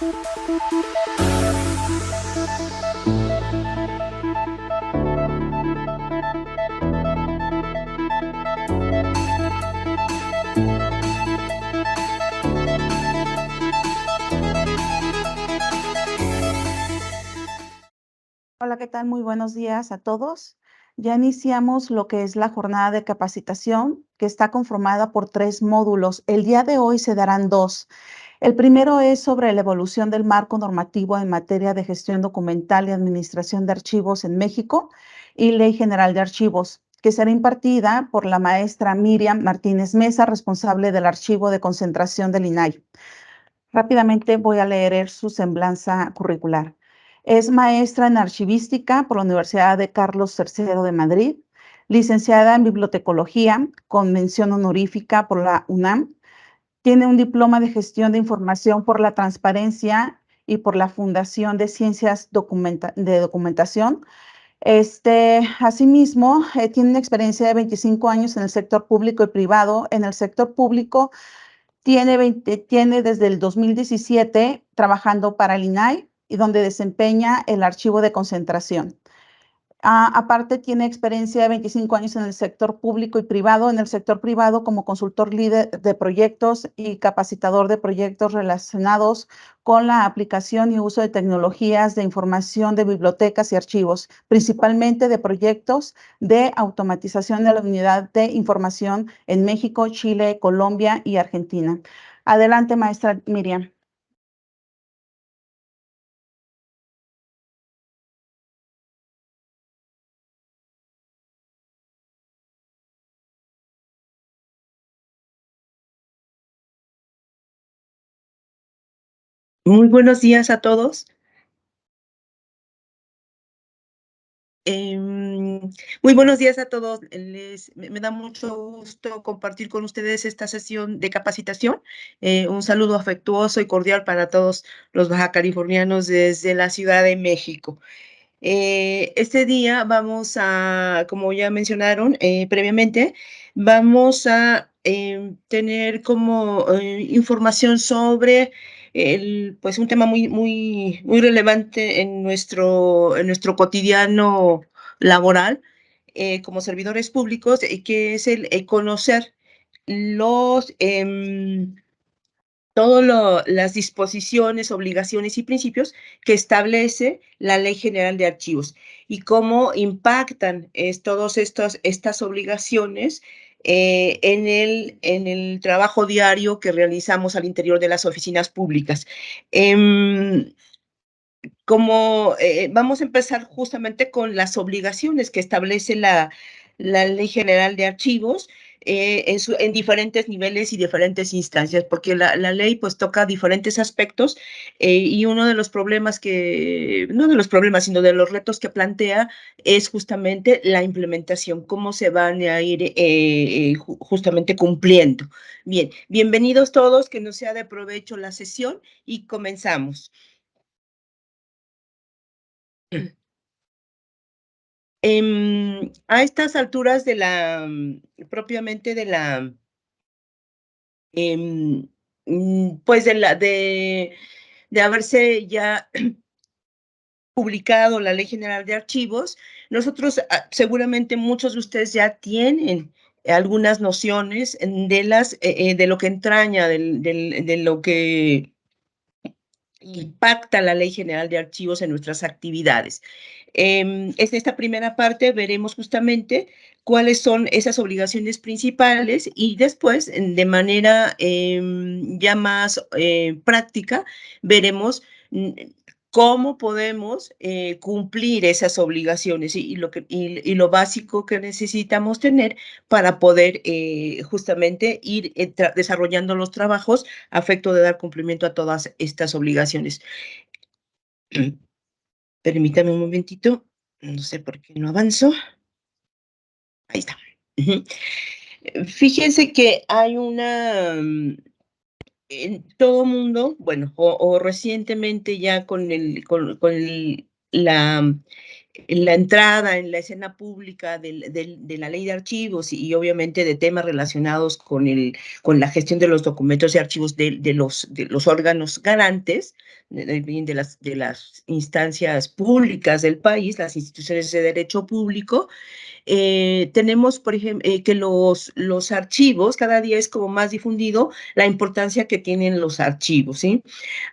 Hola, ¿qué tal? Muy buenos días a todos. Ya iniciamos lo que es la jornada de capacitación, que está conformada por 3 módulos. El día de hoy se darán 2. El primero es sobre la evolución del marco normativo en materia de gestión documental y administración de archivos en México y Ley General de Archivos, que será impartida por la maestra Miriam Martínez Mesa, responsable del archivo de concentración del INAI. Rápidamente voy a leer su semblanza curricular. Es maestra en archivística por la Universidad de Carlos III de Madrid, licenciada en bibliotecología con mención honorífica por la UNAM. Tiene un diploma de gestión de información por la transparencia y por la Fundación de Ciencias de Documentación. Asimismo, tiene una experiencia de 25 años en el sector público y privado. En el sector público tiene desde el 2017 trabajando para el INAI y donde desempeña el archivo de concentración. Aparte, tiene experiencia de 25 años en el sector público y privado. En el sector privado como consultor líder de proyectos y capacitador de proyectos relacionados con la aplicación y uso de tecnologías de información de bibliotecas y archivos, principalmente de proyectos de automatización de la unidad de información en México, Chile, Colombia y Argentina. Adelante, maestra Miriam. Muy buenos días a todos. Muy buenos días a todos. Me da mucho gusto compartir con ustedes esta sesión de capacitación. Un saludo afectuoso y cordial para todos los bajacalifornianos desde la Ciudad de México. Este día vamos a, como ya mencionaron previamente, vamos a tener como información sobre pues un tema muy relevante en nuestro cotidiano laboral como servidores públicos, que es el conocer los todas las disposiciones, obligaciones y principios que establece la Ley General de Archivos y cómo impactan todas estas obligaciones en el trabajo diario que realizamos al interior de las oficinas públicas. Vamos a empezar justamente con las obligaciones que establece la Ley General de Archivos en diferentes niveles y diferentes instancias, porque la ley pues toca diferentes aspectos y uno de los problemas no de los problemas, sino de los retos que plantea es justamente la implementación, cómo se van a ir justamente cumpliendo. Bien, bienvenidos todos, que nos sea de provecho la sesión y comenzamos. A estas alturas propiamente em, pues de haberse ya publicado la Ley General de Archivos, nosotros seguramente muchos de ustedes ya tienen algunas nociones de lo que entraña, de lo que impacta la Ley General de Archivos en nuestras actividades. En esta primera parte veremos justamente cuáles son esas obligaciones principales y después, de manera ya más práctica, veremos cómo podemos cumplir esas obligaciones y lo básico que necesitamos tener para poder justamente ir desarrollando los trabajos a efecto de dar cumplimiento a todas estas obligaciones. Permítame un momentito, no sé por qué no avanzo. Ahí está. Fíjense que hay en todo mundo, bueno, o recientemente ya con la en la entrada en la escena pública de la ley de archivos y obviamente de temas relacionados con la gestión de los documentos y archivos de los órganos garantes, de las instancias públicas del país, las instituciones de derecho público. Tenemos, por ejemplo, que los archivos, cada día es como más difundido la importancia que tienen los archivos, ¿sí?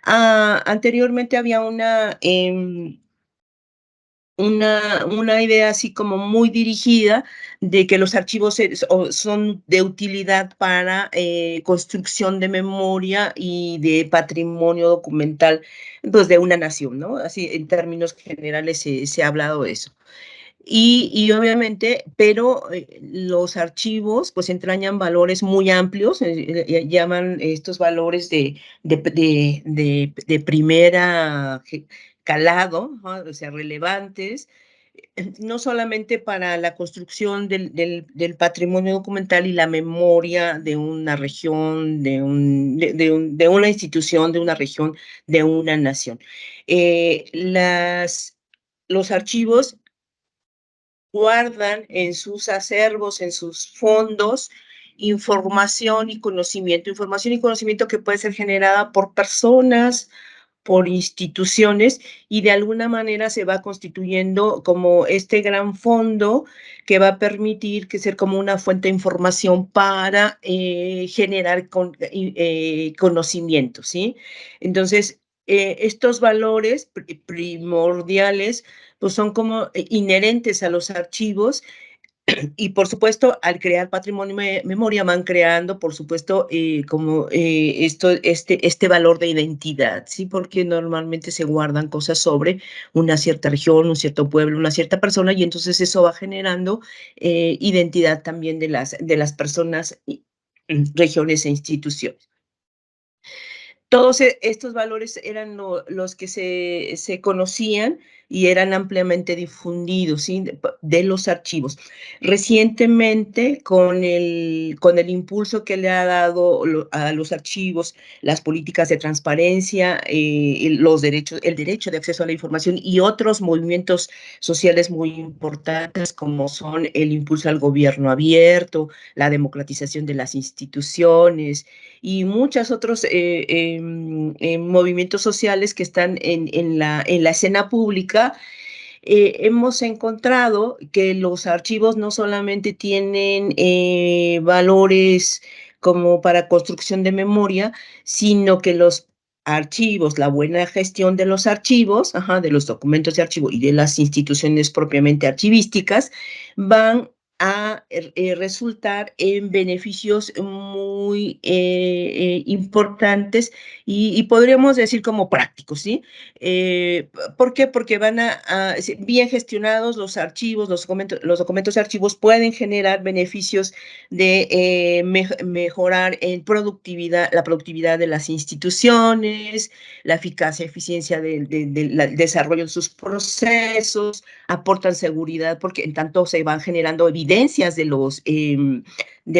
Anteriormente había una idea así como muy dirigida de que los archivos son de utilidad para construcción de memoria y de patrimonio documental, pues, de una nación, ¿no? Así, en términos generales se ha hablado de eso. Y obviamente, pero los archivos pues entrañan valores muy amplios, llaman estos valores de primera calado, ¿no? O sea, relevantes, no solamente para la construcción del patrimonio documental y la memoria de una región, de una institución, de una región, de una nación. Los archivos guardan en sus acervos, en sus fondos, información y conocimiento que puede ser generada por personas, por instituciones, y de alguna manera se va constituyendo como este gran fondo que va a permitir que ser como una fuente de información para generar conocimiento, ¿sí? Entonces, estos valores primordiales pues son como inherentes a los archivos y por supuesto al crear patrimonio memoria van creando por supuesto como este valor de identidad, ¿sí? Porque normalmente se guardan cosas sobre una cierta región, un cierto pueblo, una cierta persona y entonces eso va generando identidad también de las personas, regiones e instituciones. Todos estos valores eran los que se conocían y eran ampliamente difundidos, ¿sí? De los archivos. Recientemente, con el impulso que le ha dado a los archivos, las políticas de transparencia, el derecho de acceso a la información y otros movimientos sociales muy importantes como son el impulso al gobierno abierto, la democratización de las instituciones, y muchos otros movimientos sociales que están en la escena pública, hemos encontrado que los archivos no solamente tienen valores como para construcción de memoria, sino que los archivos, la buena gestión de los archivos, de los documentos de archivo y de las instituciones propiamente archivísticas, van a resultar en beneficios muy importantes y podríamos decir como prácticos, ¿sí? ¿Por qué? Porque bien gestionados los archivos, los documentos de archivos pueden generar beneficios de mejorar la productividad de las instituciones, la eficacia, eficiencia del desarrollo de sus procesos, aportan seguridad porque en tanto se van generando evidencias de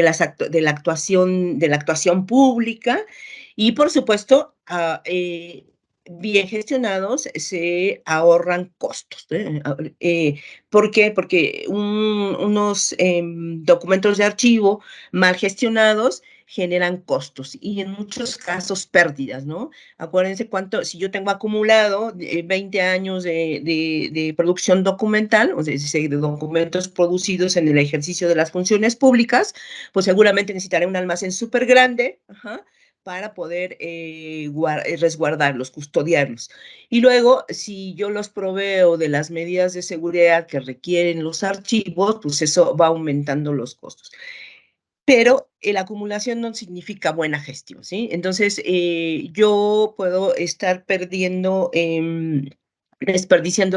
la actuación pública y por supuesto bien gestionados se ahorran costos. ¿Por qué? Porque unos documentos de archivo mal gestionados generan costos y en muchos casos pérdidas, ¿no? Acuérdense si yo tengo acumulado 20 años de producción documental, o sea, de documentos producidos en el ejercicio de las funciones públicas, pues seguramente necesitaré un almacén súper grande, para poder resguardarlos, custodiarlos. Y luego, si yo los proveo de las medidas de seguridad que requieren los archivos, pues eso va aumentando los costos. Pero la acumulación no significa buena gestión, ¿sí? Entonces, yo puedo estar desperdiciando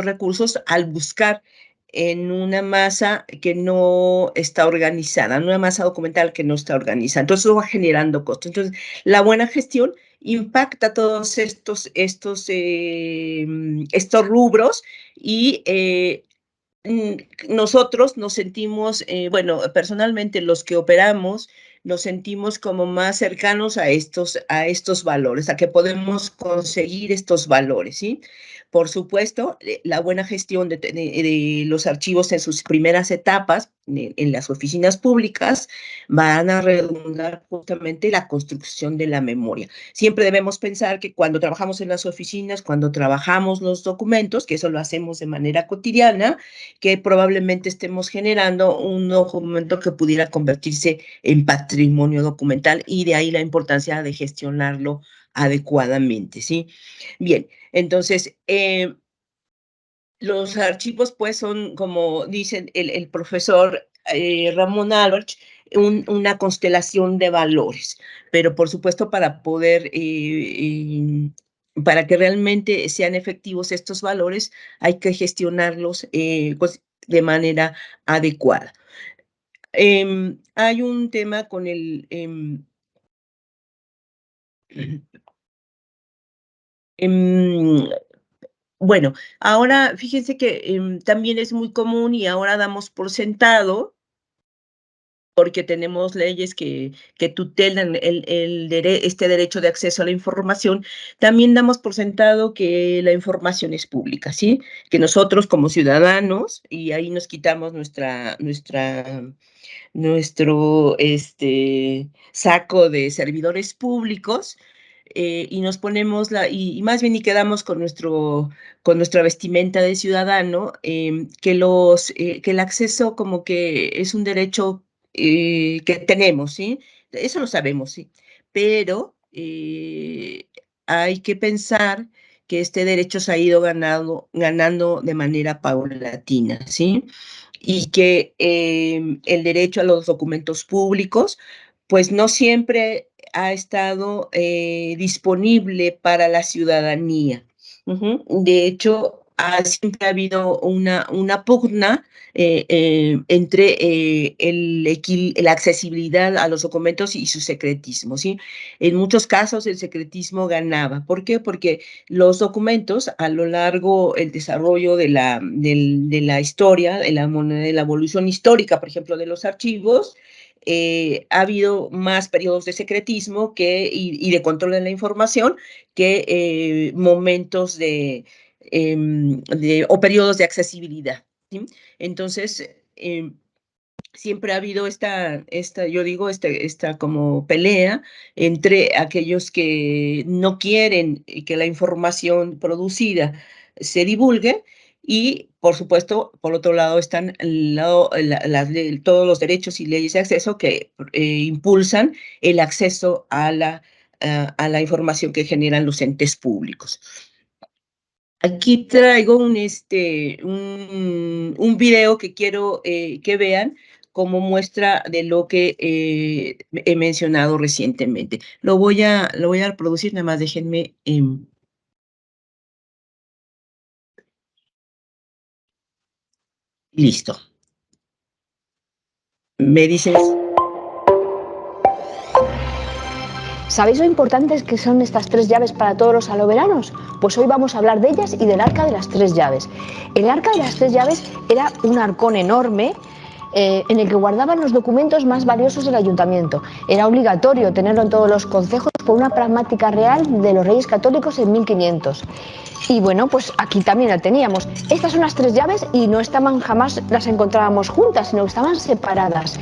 recursos al buscar en una masa que no está organizada, en una masa documental que no está organizada. Entonces, eso va generando costos. Entonces, la buena gestión impacta todos estos rubros y nosotros nos sentimos, bueno, personalmente los que operamos, nos sentimos como más cercanos a estos valores, a que podemos conseguir estos valores, ¿sí? Por supuesto, la buena gestión de los archivos en sus primeras etapas en las oficinas públicas van a redundar justamente la construcción de la memoria. Siempre debemos pensar que cuando trabajamos en las oficinas, cuando trabajamos los documentos, que eso lo hacemos de manera cotidiana, que probablemente estemos generando un documento que pudiera convertirse en patrimonio documental, y de ahí la importancia de gestionarlo adecuadamente, ¿sí? Bien, entonces, los archivos, pues, son, como dice el profesor Ramón Alberch, una constelación de valores, pero por supuesto para que realmente sean efectivos estos valores, hay que gestionarlos pues, de manera adecuada. Hay un tema con em, bueno, ahora fíjense que también es muy común y ahora damos por sentado, porque tenemos leyes que tutelan este derecho de acceso a la información, también damos por sentado que la información es pública, ¿sí? Que nosotros como ciudadanos, y ahí nos quitamos nuestro saco de servidores públicos, y nos ponemos y más bien y quedamos con nuestra vestimenta de ciudadano, que el acceso como que es un derecho que tenemos, ¿sí? Eso lo sabemos, sí. Pero hay que pensar que este derecho se ha ido ganando de manera paulatina, ¿sí? Y que el derecho a los documentos públicos, pues no siempre ha estado disponible para la ciudadanía. Ujú. De hecho, siempre ha habido una pugna entre la accesibilidad a los documentos y su secretismo, ¿sí? En muchos casos el secretismo ganaba. ¿Por qué? Porque los documentos a lo largo del desarrollo de la historia, de la evolución histórica, por ejemplo, de los archivos, ha habido más periodos de secretismo y de control de la información que momentos o periodos de accesibilidad, ¿sí? Entonces, siempre ha habido yo digo, esta como pelea entre aquellos que no quieren que la información producida se divulgue y, por supuesto, por otro lado están todos los derechos y leyes de acceso que impulsan el acceso a la información que generan los entes públicos. Aquí traigo un video que quiero que vean como muestra de lo que he mencionado recientemente. Lo voy a reproducir, nada más déjenme. Listo. Me dices. ¿Sabéis lo importantes que son estas tres llaves para todos los aloveranos? Pues hoy vamos a hablar de ellas y del arca de las tres llaves. El arca de las tres llaves era un arcón enorme en el que guardaban los documentos más valiosos del ayuntamiento. Era obligatorio tenerlo en todos los concejos por una pragmática real de los Reyes Católicos en 1500. Y bueno, pues aquí también la teníamos. Estas son las tres llaves y no estaban, jamás las encontrábamos juntas, sino que estaban separadas.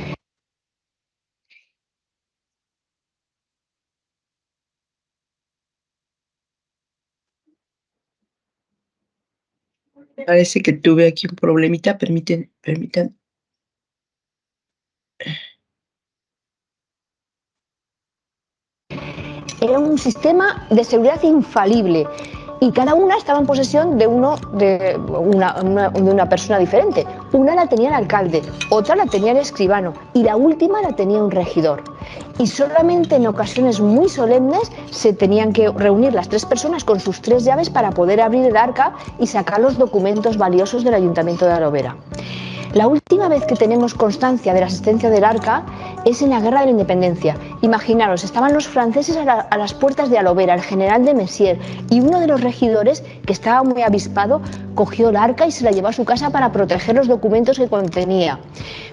Parece que tuve aquí un problemita, permitan. Era un sistema de seguridad infalible y cada una estaba en posesión de una persona diferente. Una la tenía el alcalde, otra la tenía el escribano y la última la tenía un regidor. Y solamente en ocasiones muy solemnes se tenían que reunir las tres personas con sus tres llaves para poder abrir el arca y sacar los documentos valiosos del Ayuntamiento de Alovera. La última vez que tenemos constancia de la existencia del arca es en la Guerra de la Independencia. Imaginaros, estaban los franceses a las puertas de Alovera, el general de Messier, y uno de los regidores, que estaba muy avispado, cogió el arca y se la llevó a su casa para proteger los documentos que contenía.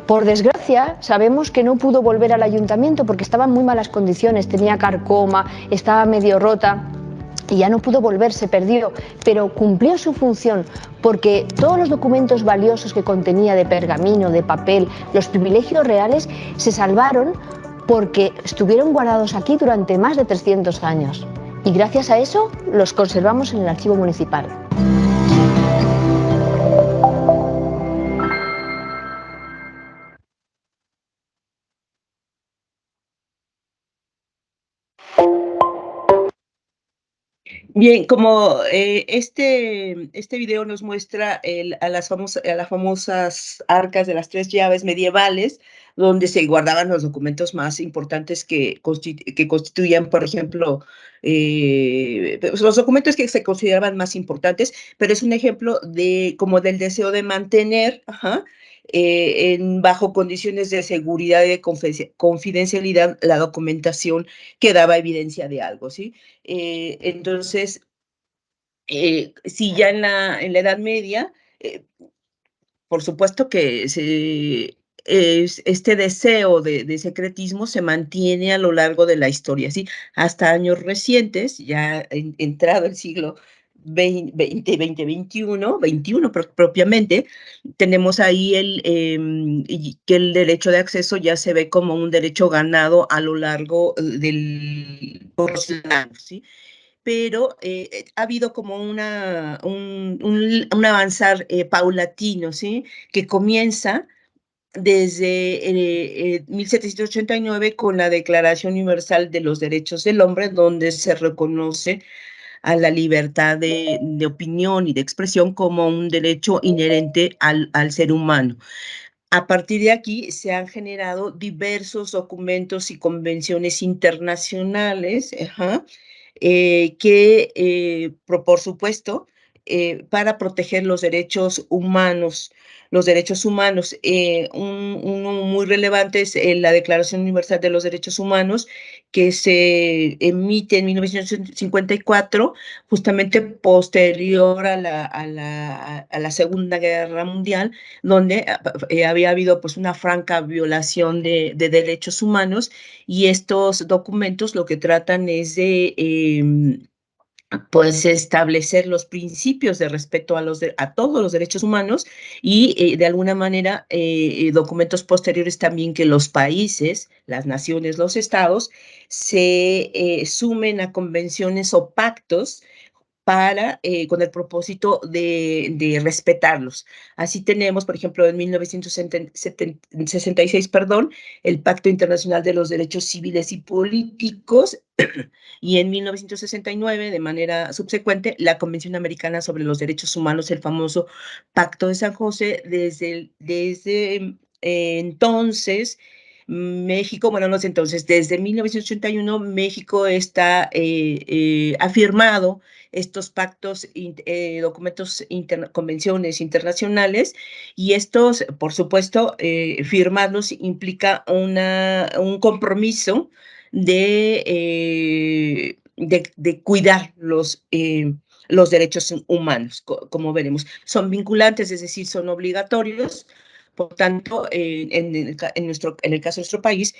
Por desgracia, sabemos que no pudo volver al ayuntamiento porque estaba en muy malas condiciones, tenía carcoma, estaba medio rota. y ya no pudo volver, se perdió, pero cumplió su función porque todos los documentos valiosos que contenía de pergamino, de papel, los privilegios reales, se salvaron porque estuvieron guardados aquí durante más de 300 años. Y gracias a eso los conservamos en el archivo municipal. Bien, como este video nos muestra a las famosas arcas de las tres llaves medievales, donde se guardaban los documentos más importantes que constituían, por ejemplo, pues, los documentos que se consideraban más importantes, pero es un ejemplo como del deseo de mantener, bajo condiciones de seguridad y de confidencialidad la documentación que daba evidencia de algo, ¿sí? Entonces, sí, ya en la Edad Media, por supuesto que este deseo de secretismo se mantiene a lo largo de la historia, ¿sí? Hasta años recientes, ya entrado el siglo XX, XXI propiamente, tenemos ahí que el derecho de acceso ya se ve como un derecho ganado a lo largo por los años, ¿sí? Pero ha habido como un avanzar paulatino, ¿sí? Que comienza desde 1789 con la Declaración Universal de los Derechos del Hombre, donde se reconoce a la libertad de opinión y de expresión como un derecho inherente al ser humano. A partir de aquí se han generado diversos documentos y convenciones internacionales, por supuesto, para proteger los derechos humanos. Uno muy relevante es la Declaración Universal de los Derechos Humanos, que se emite en 1954, justamente posterior a la Segunda Guerra Mundial, donde había habido pues una franca violación de derechos humanos, y estos documentos lo que tratan es de pues establecer los principios de respeto a todos los derechos humanos y de alguna manera documentos posteriores también que los países, las naciones, los estados se sumen a convenciones o pactos con el propósito de respetarlos. Así tenemos, por ejemplo, en 1966, perdón, el Pacto Internacional de los Derechos Civiles y Políticos, y en 1969, de manera subsecuente, la Convención Americana sobre los Derechos Humanos, el famoso Pacto de San José. Desde entonces, México, bueno, no sé, entonces, desde 1981, México está afirmado estos pactos, documentos, convenciones internacionales, y estos, por supuesto, firmarlos implica un compromiso de cuidar los derechos humanos, como veremos. Son vinculantes, es decir, son obligatorios. Por tanto, en el caso de nuestro país,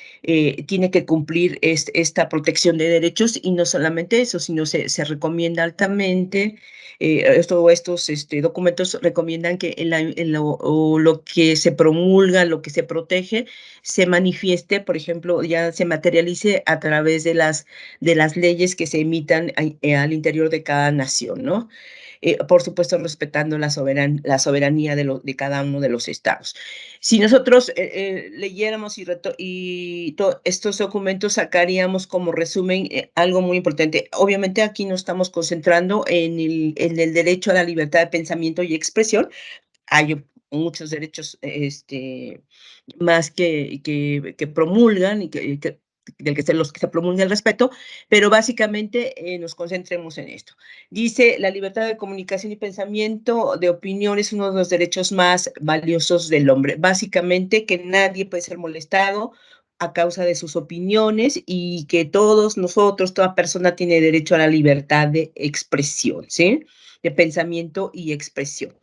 tiene que cumplir esta protección de derechos, y no solamente eso, sino se recomienda altamente, estos documentos recomiendan que lo que se promulga, lo que se protege, se manifieste, por ejemplo, ya se materialice a través de las leyes que se emitan al interior de cada nación, ¿no? Por supuesto, respetando la soberanía de cada uno de los estados. Si nosotros leyéramos estos documentos, sacaríamos como resumen algo muy importante. Obviamente aquí nos estamos concentrando en el derecho a la libertad de pensamiento y expresión. Hay muchos derechos más que promulgan y los que se promulga el respeto, pero básicamente nos concentremos en esto. Dice: la libertad de comunicación y pensamiento, de opinión, es uno de los derechos más valiosos del hombre. Básicamente, que nadie puede ser molestado a causa de sus opiniones, y que todos nosotros, toda persona tiene derecho a la libertad de expresión, ¿sí? De pensamiento y expresión.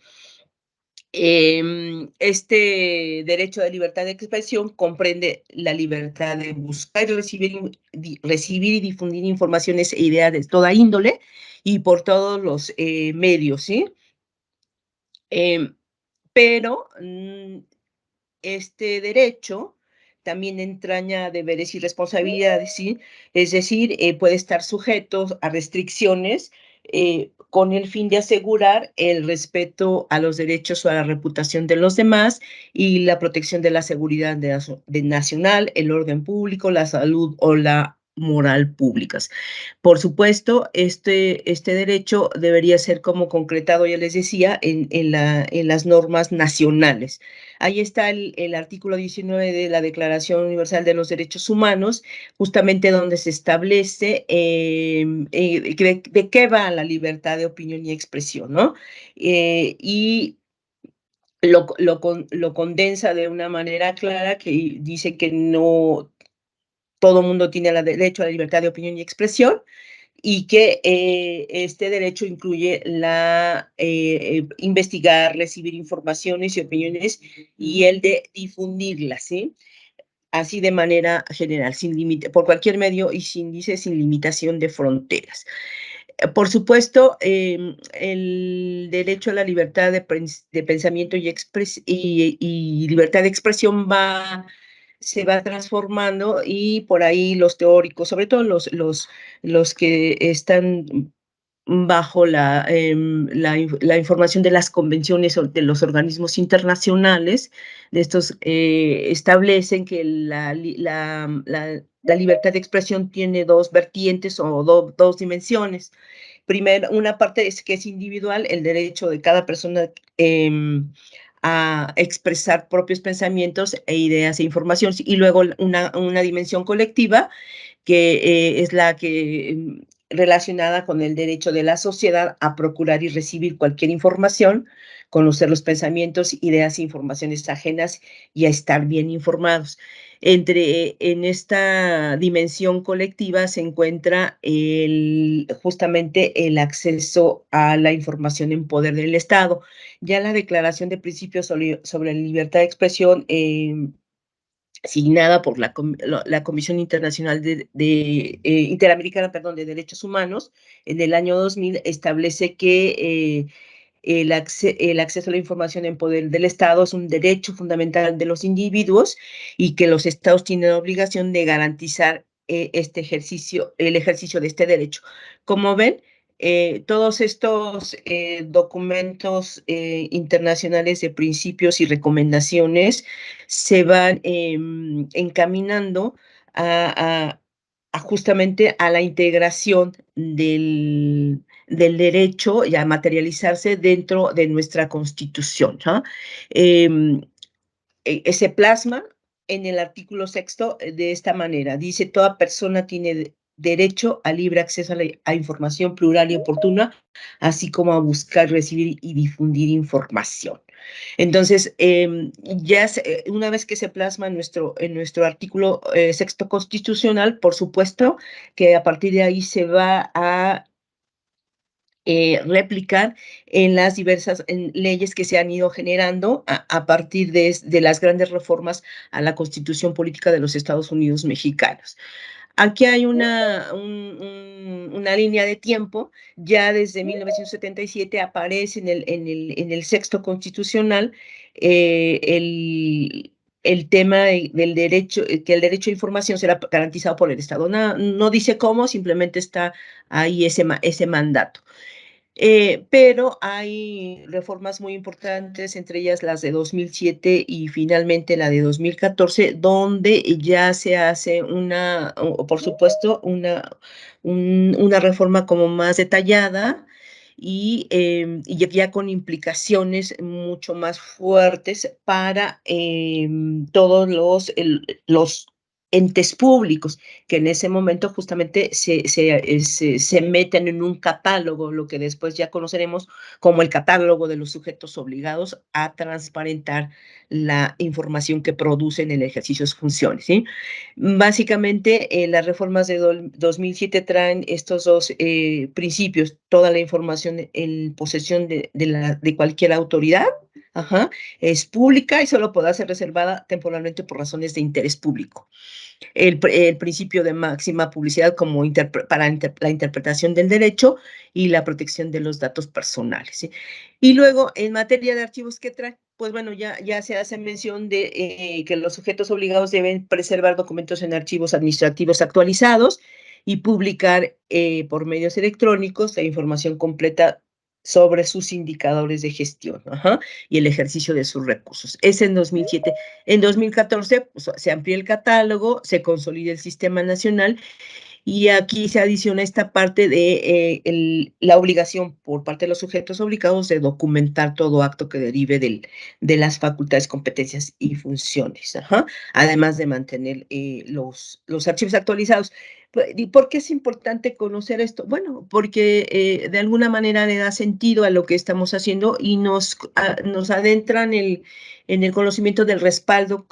Este derecho de libertad de expresión comprende la libertad de buscar y recibir y difundir informaciones e ideas de toda índole, y por todos los medios, ¿sí? Pero este derecho también entraña deberes y responsabilidades, ¿sí? Es decir, puede estar sujeto a restricciones con el fin de asegurar el respeto a los derechos o a la reputación de los demás y la protección de la seguridad nacional, el orden público, la salud o la moral públicas. Por supuesto, este derecho debería ser como concretado, ya les decía, en las normas nacionales. Ahí está el artículo 19 de la Declaración Universal de los Derechos Humanos, justamente donde se establece de qué va la libertad de opinión y expresión, ¿no? Y lo condensa de una manera clara que dice que no todo mundo tiene el derecho a la libertad de opinión y expresión, y que este derecho incluye la investigar, recibir informaciones y opiniones y el de difundirlas, ¿sí? Así de manera general, sin límite, por cualquier medio y sin limitación de fronteras. Por supuesto, el derecho a la libertad de pensamiento y libertad de expresión se va transformando, y por ahí los teóricos, sobre todo los que están bajo la información de las convenciones o de los organismos internacionales, de estos establecen que la libertad de expresión tiene dos vertientes o dos dimensiones. Primero, una parte es que es individual, el derecho de cada persona a expresar propios pensamientos e ideas e información, y luego una dimensión colectiva, que es la que relacionada con el derecho de la sociedad a procurar y recibir cualquier información, conocer los pensamientos, ideas e informaciones ajenas y a estar bien informados. En esta dimensión colectiva se encuentra justamente el acceso a la información en poder del Estado. Ya la Declaración de Principios sobre la Libertad de Expresión, asignada por la Comisión Internacional Interamericana, perdón, de Derechos Humanos, en el año 2000, establece que el acceso a la información en poder del Estado es un derecho fundamental de los individuos, y que los estados tienen la obligación de garantizar el ejercicio de este derecho. Como ven, todos estos documentos internacionales de principios y recomendaciones se van encaminando justamente a la integración del derecho y a materializarse dentro de nuestra Constitución, ¿no? Se plasma en el artículo 6 de esta manera. Dice: toda persona tiene derecho a libre acceso a información plural y oportuna, así como a buscar, recibir y difundir información. Entonces, una vez que se plasma en nuestro artículo 6 constitucional, por supuesto que a partir de ahí se va a replicar en las diversas leyes que se han ido generando a partir de las grandes reformas a la Constitución Política de los Estados Unidos Mexicanos. Aquí hay una línea de tiempo. Ya desde 1977 aparece en el 6 constitucional el tema del derecho, que el derecho a información será garantizado por el Estado. No dice cómo, simplemente está ahí ese mandato. Pero hay reformas muy importantes, entre ellas las de 2007 y finalmente la de 2014, donde ya se hace por supuesto, una reforma como más detallada y ya con implicaciones mucho más fuertes para todos los entes públicos, que en ese momento justamente se meten en un catálogo, lo que después ya conoceremos como el catálogo de los sujetos obligados a transparentar la información que producen en el ejercicio de sus funciones, ¿sí? Básicamente, las reformas de 2007 traen estos dos principios: toda la información en posesión de cualquier autoridad, Ajá, es pública y solo podrá ser reservada temporalmente por razones de interés público. El principio de máxima publicidad como para la interpretación del derecho y la protección de los datos personales, ¿sí? Y luego, en materia de archivos que trae, pues bueno, ya se hace mención de que los sujetos obligados deben preservar documentos en archivos administrativos actualizados y publicar por medios electrónicos la información completa sobre sus indicadores de gestión, ajá, y el ejercicio de sus recursos. Es en 2007. En 2014 pues, se amplía el catálogo, se consolida el sistema nacional y aquí se adiciona esta parte de la obligación por parte de los sujetos obligados de documentar todo acto que derive de las facultades, competencias y funciones, ajá, además de mantener los archivos actualizados. ¿Y por qué es importante conocer esto? Bueno, porque de alguna manera le da sentido a lo que estamos haciendo y nos adentra en el conocimiento del respaldo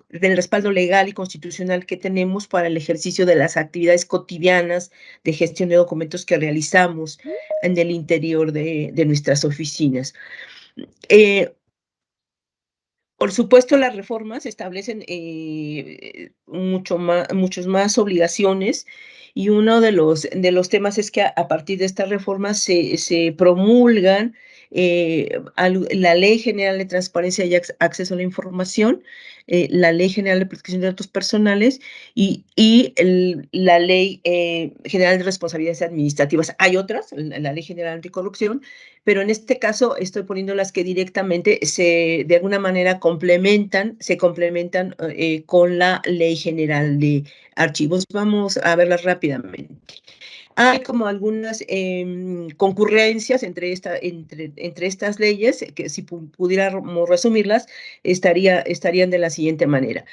legal y constitucional que tenemos para el ejercicio de las actividades cotidianas de gestión de documentos que realizamos en el interior de nuestras oficinas. Por supuesto, las reformas establecen muchos más obligaciones y uno de los temas es que a partir de estas reformas se promulgan la Ley General de Transparencia y Acceso a la Información, la Ley General de Protección de Datos Personales y la Ley General de Responsabilidades Administrativas. Hay otras, la Ley General Anticorrupción, pero en este caso estoy poniendo las que directamente de alguna manera se complementan con la Ley General de Archivos. Vamos a verlas rápidamente. Hay como algunas concurrencias entre estas leyes, que si pudiéramos resumirlas, estarían de la siguiente manera.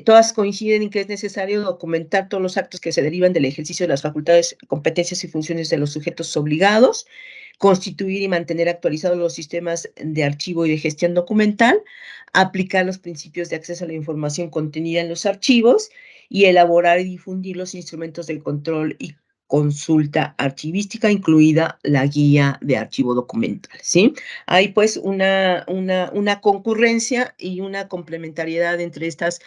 Todas coinciden en que es necesario documentar todos los actos que se derivan del ejercicio de las facultades, competencias y funciones de los sujetos obligados, constituir y mantener actualizados los sistemas de archivo y de gestión documental, aplicar los principios de acceso a la información contenida en los archivos y elaborar y difundir los instrumentos de control y consulta archivística, incluida la guía de archivo documental, ¿sí? Hay pues una concurrencia y una complementariedad entre estas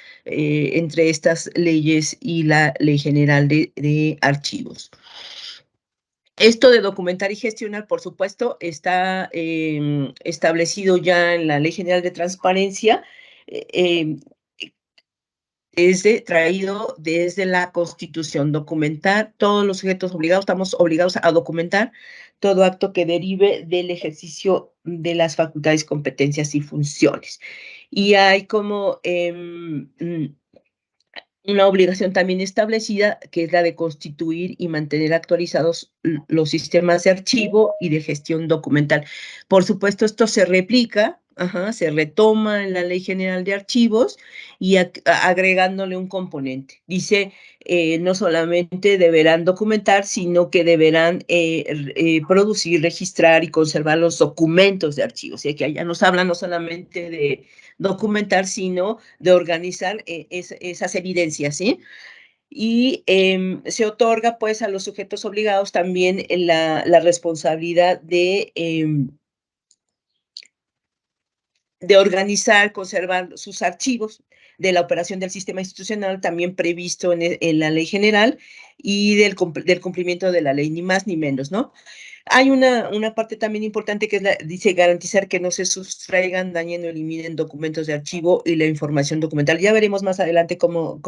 leyes y la Ley General de Archivos. Esto de documentar y gestionar, por supuesto, está establecido ya en la Ley General de Transparencia, traído desde la Constitución. Documentar, todos los sujetos obligados, estamos obligados a documentar todo acto que derive del ejercicio de las facultades, competencias y funciones. Y hay como una obligación también establecida, que es la de constituir y mantener actualizados los sistemas de archivo y de gestión documental. Por supuesto, esto se replica, se retoma en la Ley General de Archivos y agregándole un componente. Dice, no solamente deberán documentar, sino que deberán producir, registrar y conservar los documentos de archivos. Y aquí ya nos habla no solamente de documentar, sino de organizar esas evidencias, ¿sí? Y se otorga pues a los sujetos obligados también la responsabilidad de organizar, conservar sus archivos, de la operación del sistema institucional también previsto en la Ley General y del cumplimiento de la ley, ni más ni menos, ¿no? Hay una parte también importante que dice garantizar que no se sustraigan, dañen o eliminen documentos de archivo y la información documental. Ya veremos más adelante cómo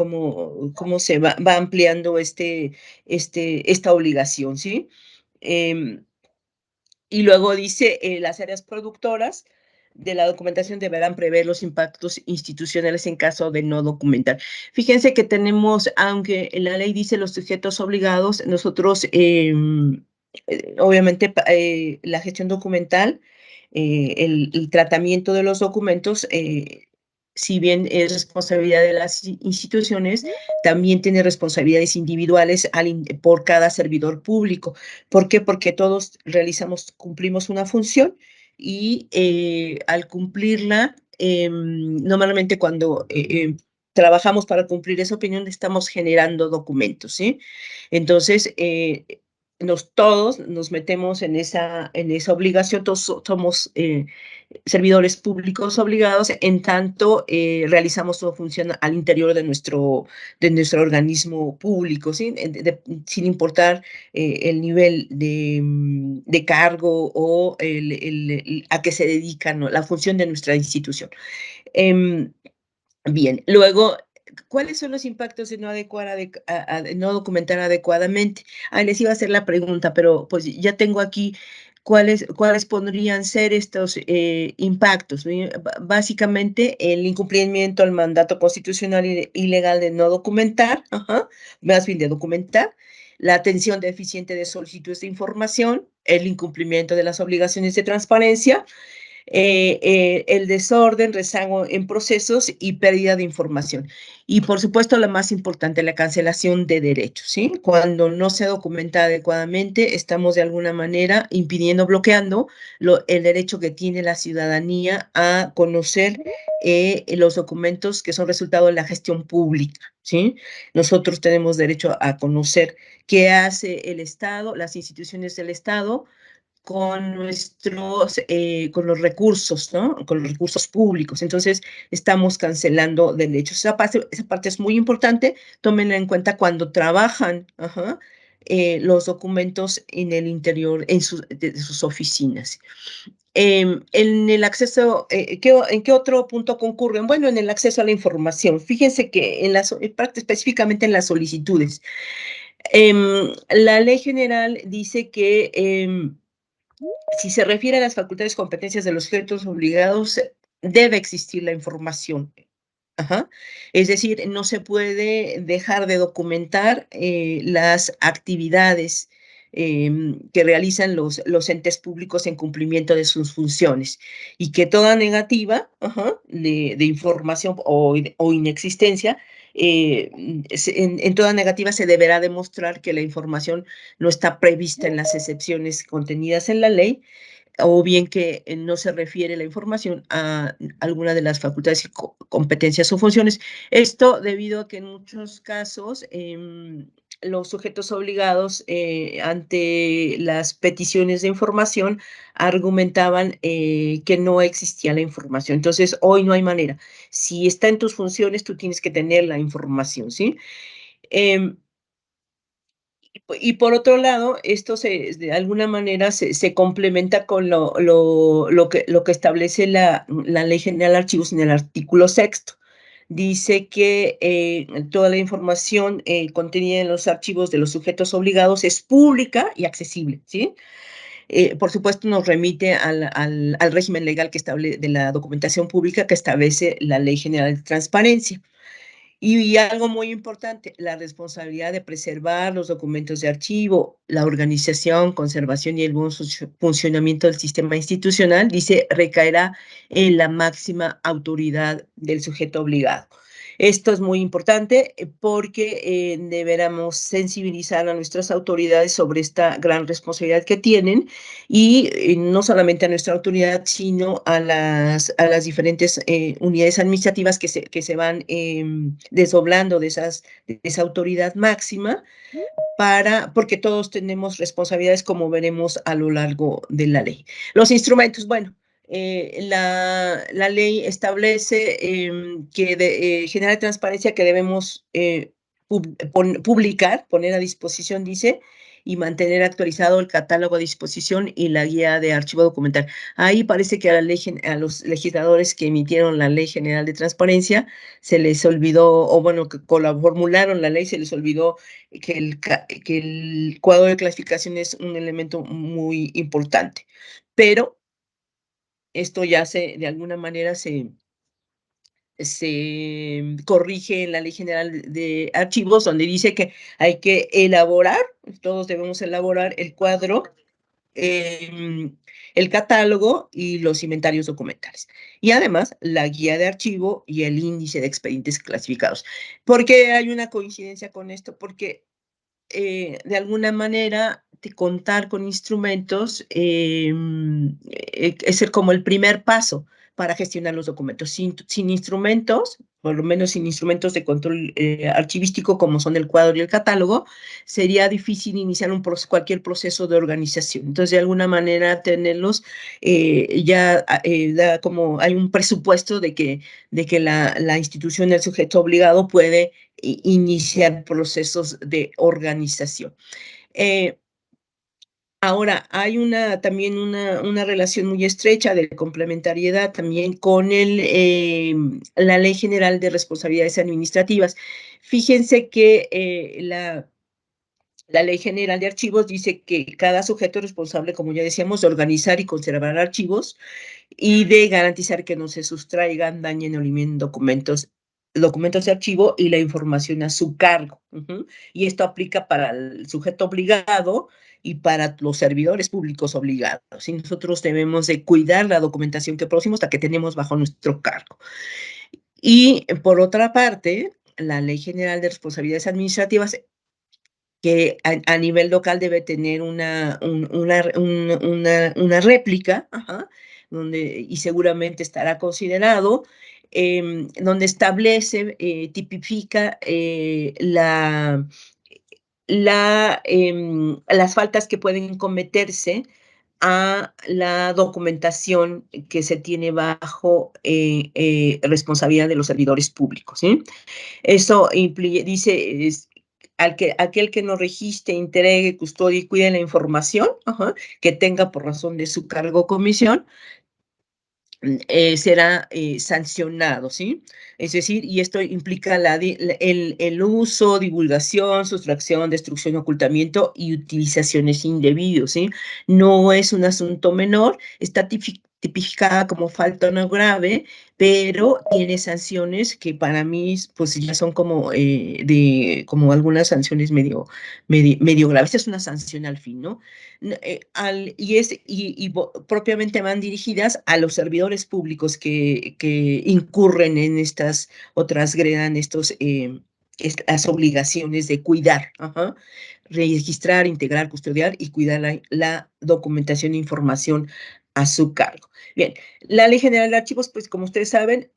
se va ampliando esta obligación, ¿sí? Y luego dice, las áreas productoras de la documentación deberán prever los impactos institucionales en caso de no documentar. Fíjense que tenemos, aunque la ley dice los sujetos obligados, nosotros, obviamente, la gestión documental, el tratamiento de los documentos, si bien es responsabilidad de las instituciones, también tiene responsabilidades individuales por cada servidor público. ¿Por qué? Porque todos cumplimos una función y al cumplirla, normalmente cuando trabajamos para cumplir esa opinión, estamos generando documentos, ¿sí? Entonces, todos nos metemos en esa obligación, todos somos servidores públicos obligados, en tanto realizamos toda función al interior de nuestro organismo público, ¿sí? Sin importar el nivel de cargo o a qué se dedican, ¿no? La función de nuestra institución. Bien, luego, ¿cuáles son los impactos de no no documentar adecuadamente? Les iba a hacer la pregunta, pero pues ya tengo aquí cuáles podrían ser estos impactos, ¿no? Básicamente, el incumplimiento al mandato constitucional y legal de no documentar, más bien de documentar, la atención deficiente de solicitudes de información, el incumplimiento de las obligaciones de transparencia, el desorden, rezago en procesos y pérdida de información. Y por supuesto, la más importante, la cancelación de derechos, ¿sí? Cuando no se documenta adecuadamente, estamos de alguna manera impidiendo, bloqueando el derecho que tiene la ciudadanía a conocer los documentos que son resultado de la gestión pública, ¿sí? Nosotros tenemos derecho a conocer qué hace el Estado, las instituciones del Estado, con con los recursos, ¿no? Con los recursos públicos. Entonces, estamos cancelando derechos. Esa parte es muy importante. Tómenla en cuenta cuando trabajan, los documentos en el interior de sus oficinas. En el acceso, ¿en qué otro punto concurren? Bueno, en el acceso a la información. Fíjense que específicamente en las solicitudes. La ley general dice que si se refiere a las facultades y competencias de los sujetos obligados, debe existir la información. Es decir, no se puede dejar de documentar las actividades que realizan los entes públicos en cumplimiento de sus funciones, y que toda negativa de información o inexistencia, en toda negativa se deberá demostrar que la información no está prevista en las excepciones contenidas en la ley, o bien que no se refiere la información a alguna de las facultades, competencias o funciones. Esto debido a que en muchos casos los sujetos obligados ante las peticiones de información argumentaban que no existía la información. Entonces, hoy no hay manera. Si está en tus funciones, tú tienes que tener la información, ¿sí? Y por otro lado, esto de alguna manera se complementa con lo que establece la Ley General de Archivos en el artículo 6º. Dice que toda la información contenida en los archivos de los sujetos obligados es pública y accesible, ¿sí? Por supuesto, nos remite al régimen legal de la documentación pública que establece la Ley General de Transparencia. Y algo muy importante, la responsabilidad de preservar los documentos de archivo, la organización, conservación y el buen funcionamiento del sistema institucional, dice, recaerá en la máxima autoridad del sujeto obligado. Esto es muy importante porque deberemos sensibilizar a nuestras autoridades sobre esta gran responsabilidad que tienen, y no solamente a nuestra autoridad, sino a las diferentes unidades administrativas que se van desdoblando de esa autoridad máxima, porque todos tenemos responsabilidades, como veremos a lo largo de la ley. Los instrumentos, bueno, la ley establece que General de Transparencia, que debemos publicar, poner a disposición, dice, y mantener actualizado el catálogo a disposición y la guía de archivo documental. Ahí parece que a los legisladores que emitieron la Ley General de Transparencia se les olvidó, o bueno, que formularon la ley, se les olvidó que el cuadro de clasificación es un elemento muy importante. Pero esto ya de alguna manera se corrige en la Ley General de Archivos, donde dice que hay que elaborar, todos debemos elaborar el cuadro, el catálogo y los inventarios documentales. Y además, la guía de archivo y el índice de expedientes clasificados. ¿Por qué hay una coincidencia con esto? Porque de alguna manera contar con instrumentos es como el primer paso para gestionar los documentos. Sin instrumentos, por lo menos sin instrumentos de control archivístico como son el cuadro y el catálogo, sería difícil iniciar cualquier proceso de organización. Entonces, de alguna manera, tenerlos ya da como hay un presupuesto de que la institución, el sujeto obligado, puede iniciar procesos de organización. Ahora, hay también una relación muy estrecha de complementariedad también con la Ley General de Responsabilidades Administrativas. Fíjense que la Ley General de Archivos dice que cada sujeto es responsable, como ya decíamos, de organizar y conservar archivos y de garantizar que no se sustraigan, dañen o eliminen documentos de archivo y la información a su cargo. Y esto aplica para el sujeto obligado y para los servidores públicos obligados. Y nosotros debemos de cuidar la documentación que producimos, la que tenemos bajo nuestro cargo. Y por otra parte, la Ley General de Responsabilidades Administrativas, que a nivel local debe tener una réplica, y seguramente estará considerado, donde establece, tipifica las faltas que pueden cometerse a la documentación que se tiene bajo responsabilidad de los servidores públicos, ¿sí? Eso dice, aquel que no registre, entregue, custodie y cuide la información que tenga por razón de su cargo o comisión, será sancionado, ¿sí? Es decir, y esto implica el uso, divulgación, sustracción, destrucción, ocultamiento y utilizaciones indebidas, ¿sí? No es un asunto menor, está tipificada como falta no grave, pero tiene sanciones que para mí pues ya son como como algunas sanciones medio graves. Es una sanción al fin, ¿no? Propiamente van dirigidas a los servidores públicos que incurren en estas o transgredan las obligaciones de cuidar, registrar, integrar, custodiar y cuidar la documentación e información a su cargo. Bien, la Ley General de Archivos, pues como ustedes saben,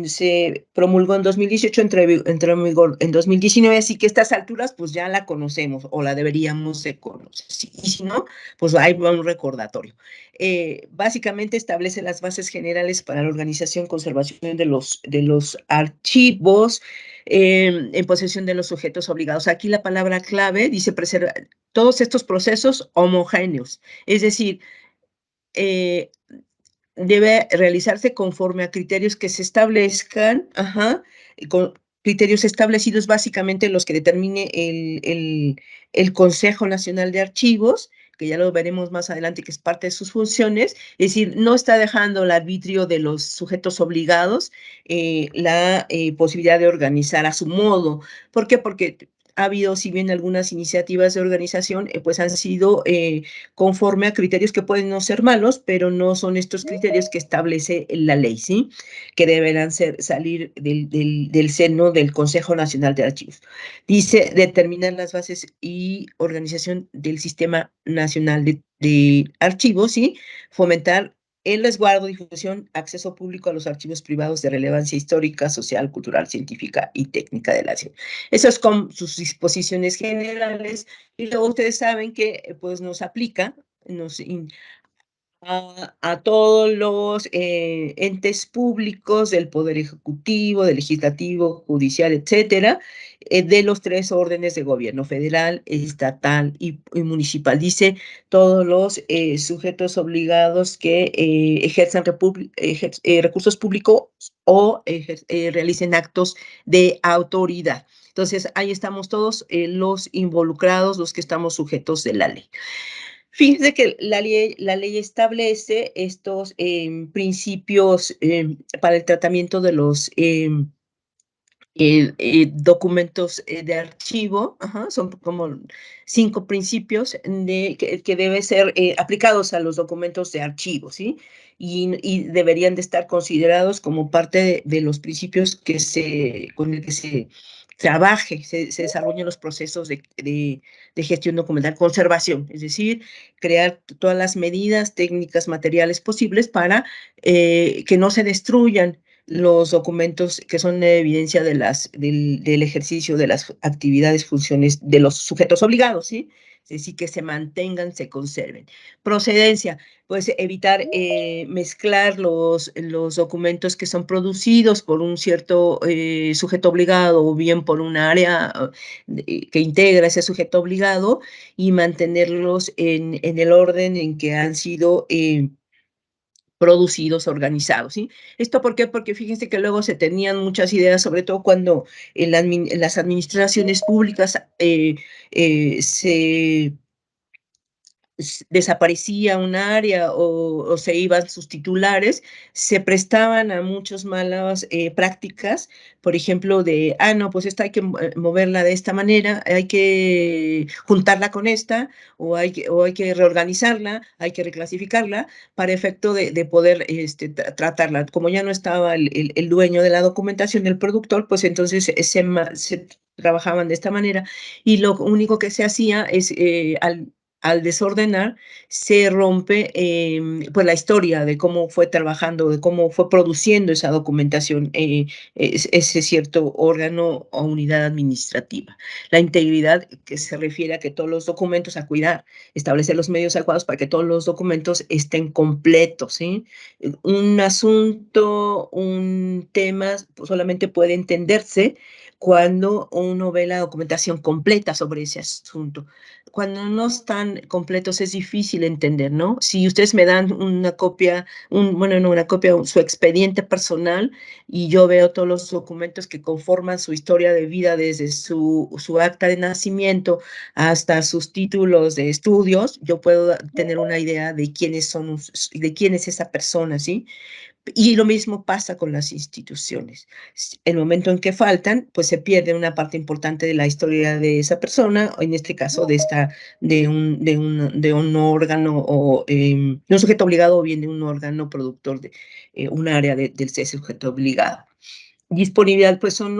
se promulgó en 2018, entró en vigor en 2019, así que a estas alturas pues ya la conocemos o la deberíamos de conocer. Y si no, pues ahí va un recordatorio. Básicamente establece las bases generales para la organización y conservación de los archivos en posesión de los sujetos obligados. Aquí la palabra clave dice preservar todos estos procesos homogéneos, es decir, debe realizarse conforme a criterios que se establezcan, con criterios establecidos básicamente los que determine el Consejo Nacional de Archivos, que ya lo veremos más adelante, que es parte de sus funciones, es decir, no está dejando el arbitrio de los sujetos obligados la posibilidad de organizar a su modo. ¿Por qué? Porque ha habido, si bien algunas iniciativas de organización, pues han sido conforme a criterios que pueden no ser malos, pero no son estos criterios que establece la ley, ¿sí? Que deberán salir del seno del Consejo Nacional de Archivos. Dice determinar las bases y organización del Sistema Nacional de Archivos, ¿sí? Fomentar el resguardo, difusión, acceso público a los archivos privados de relevancia histórica, social, cultural, científica y técnica de la nación. Eso es con sus disposiciones generales. Y luego ustedes saben que pues nos aplica a todos los entes públicos del Poder Ejecutivo, del Legislativo, Judicial, etcétera, de los 3 órdenes de gobierno: federal, estatal y municipal. Dice todos los sujetos obligados que ejerzan recursos públicos o realicen actos de autoridad. Entonces, ahí estamos todos los involucrados, los que estamos sujetos de la ley. Fíjense que la ley establece estos principios para el tratamiento de los documentos de archivo. Son como 5 principios que deben ser aplicados a los documentos de archivo, ¿sí? Y deberían de estar considerados como parte de los principios con el que trabaje, se desarrollen los procesos de gestión documental, conservación, es decir, crear todas las medidas técnicas, materiales posibles para que no se destruyan los documentos que son evidencia del ejercicio de las actividades, funciones de los sujetos obligados, ¿sí? Es decir, que se mantengan, se conserven. Procedencia, pues evitar mezclar los documentos que son producidos por un cierto sujeto obligado o bien por un área que integra ese sujeto obligado y mantenerlos en el orden en que han sido producidos, organizados, ¿sí? ¿Esto por qué? Porque fíjense que luego se tenían muchas ideas, sobre todo cuando en las administraciones públicas se desaparecía un área o se iban sus titulares, se prestaban a muchas malas prácticas, por ejemplo, no, pues esta hay que moverla de esta manera, hay que juntarla con esta, o hay que reorganizarla, hay que reclasificarla, para efecto de poder tratarla. Como ya no estaba el dueño de la documentación, el productor, pues entonces se trabajaban de esta manera, y lo único que se hacía es, al desordenar, se rompe pues la historia de cómo fue trabajando, de cómo fue produciendo esa documentación ese cierto órgano o unidad administrativa. La integridad, que se refiere a que todos los documentos, a cuidar, establecer los medios adecuados para que todos los documentos estén completos, ¿sí? Un asunto, un tema solamente puede entenderse cuando uno ve la documentación completa sobre ese asunto. Cuando no están completos es difícil entender, ¿no? Si ustedes me dan una copia, su expediente personal, y yo veo todos los documentos que conforman su historia de vida, desde su acta de nacimiento hasta sus títulos de estudios, yo puedo tener una idea de de quién es esa persona, ¿sí? Y lo mismo pasa con las instituciones. El momento en que faltan, pues se pierde una parte importante de la historia de esa persona, o en este caso de un órgano o de un sujeto obligado, o bien de un órgano productor de un área del sujeto obligado. Disponibilidad, pues son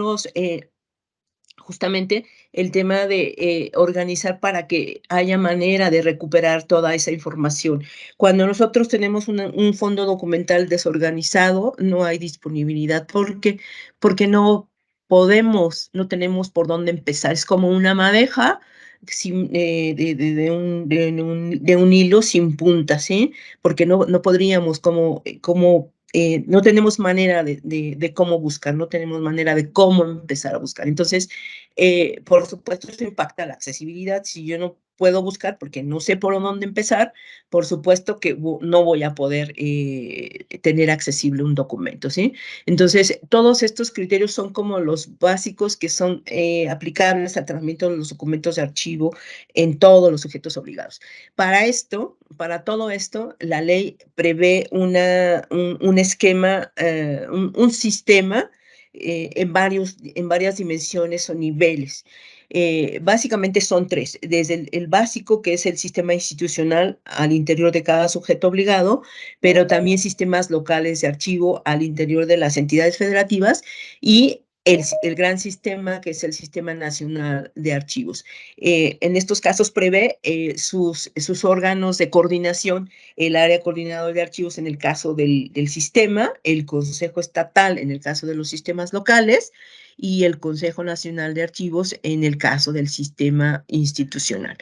justamente el tema de organizar para que haya manera de recuperar toda esa información. Cuando nosotros tenemos un fondo documental desorganizado, no hay disponibilidad porque no tenemos por dónde empezar. Es como una madeja de un hilo sin punta, ¿sí? Porque no podríamos no tenemos manera de cómo buscar, no tenemos manera de cómo empezar a buscar. Entonces, por supuesto, esto impacta la accesibilidad. Si yo no puedo buscar porque no sé por dónde empezar, por supuesto que no voy a poder tener accesible un documento, ¿sí? Entonces, todos estos criterios son como los básicos que son aplicables al tratamiento de los documentos de archivo en todos los sujetos obligados. Para todo esto, la ley prevé un esquema, un sistema en varias dimensiones o niveles. Básicamente son tres, desde el básico, que es el sistema institucional al interior de cada sujeto obligado, pero también sistemas locales de archivo al interior de las entidades federativas, y el gran sistema, que es el Sistema Nacional de Archivos. En estos casos prevé sus órganos de coordinación, el área coordinador de archivos en el caso del sistema, el Consejo Estatal en el caso de los sistemas locales, y el Consejo Nacional de Archivos en el caso del sistema institucional.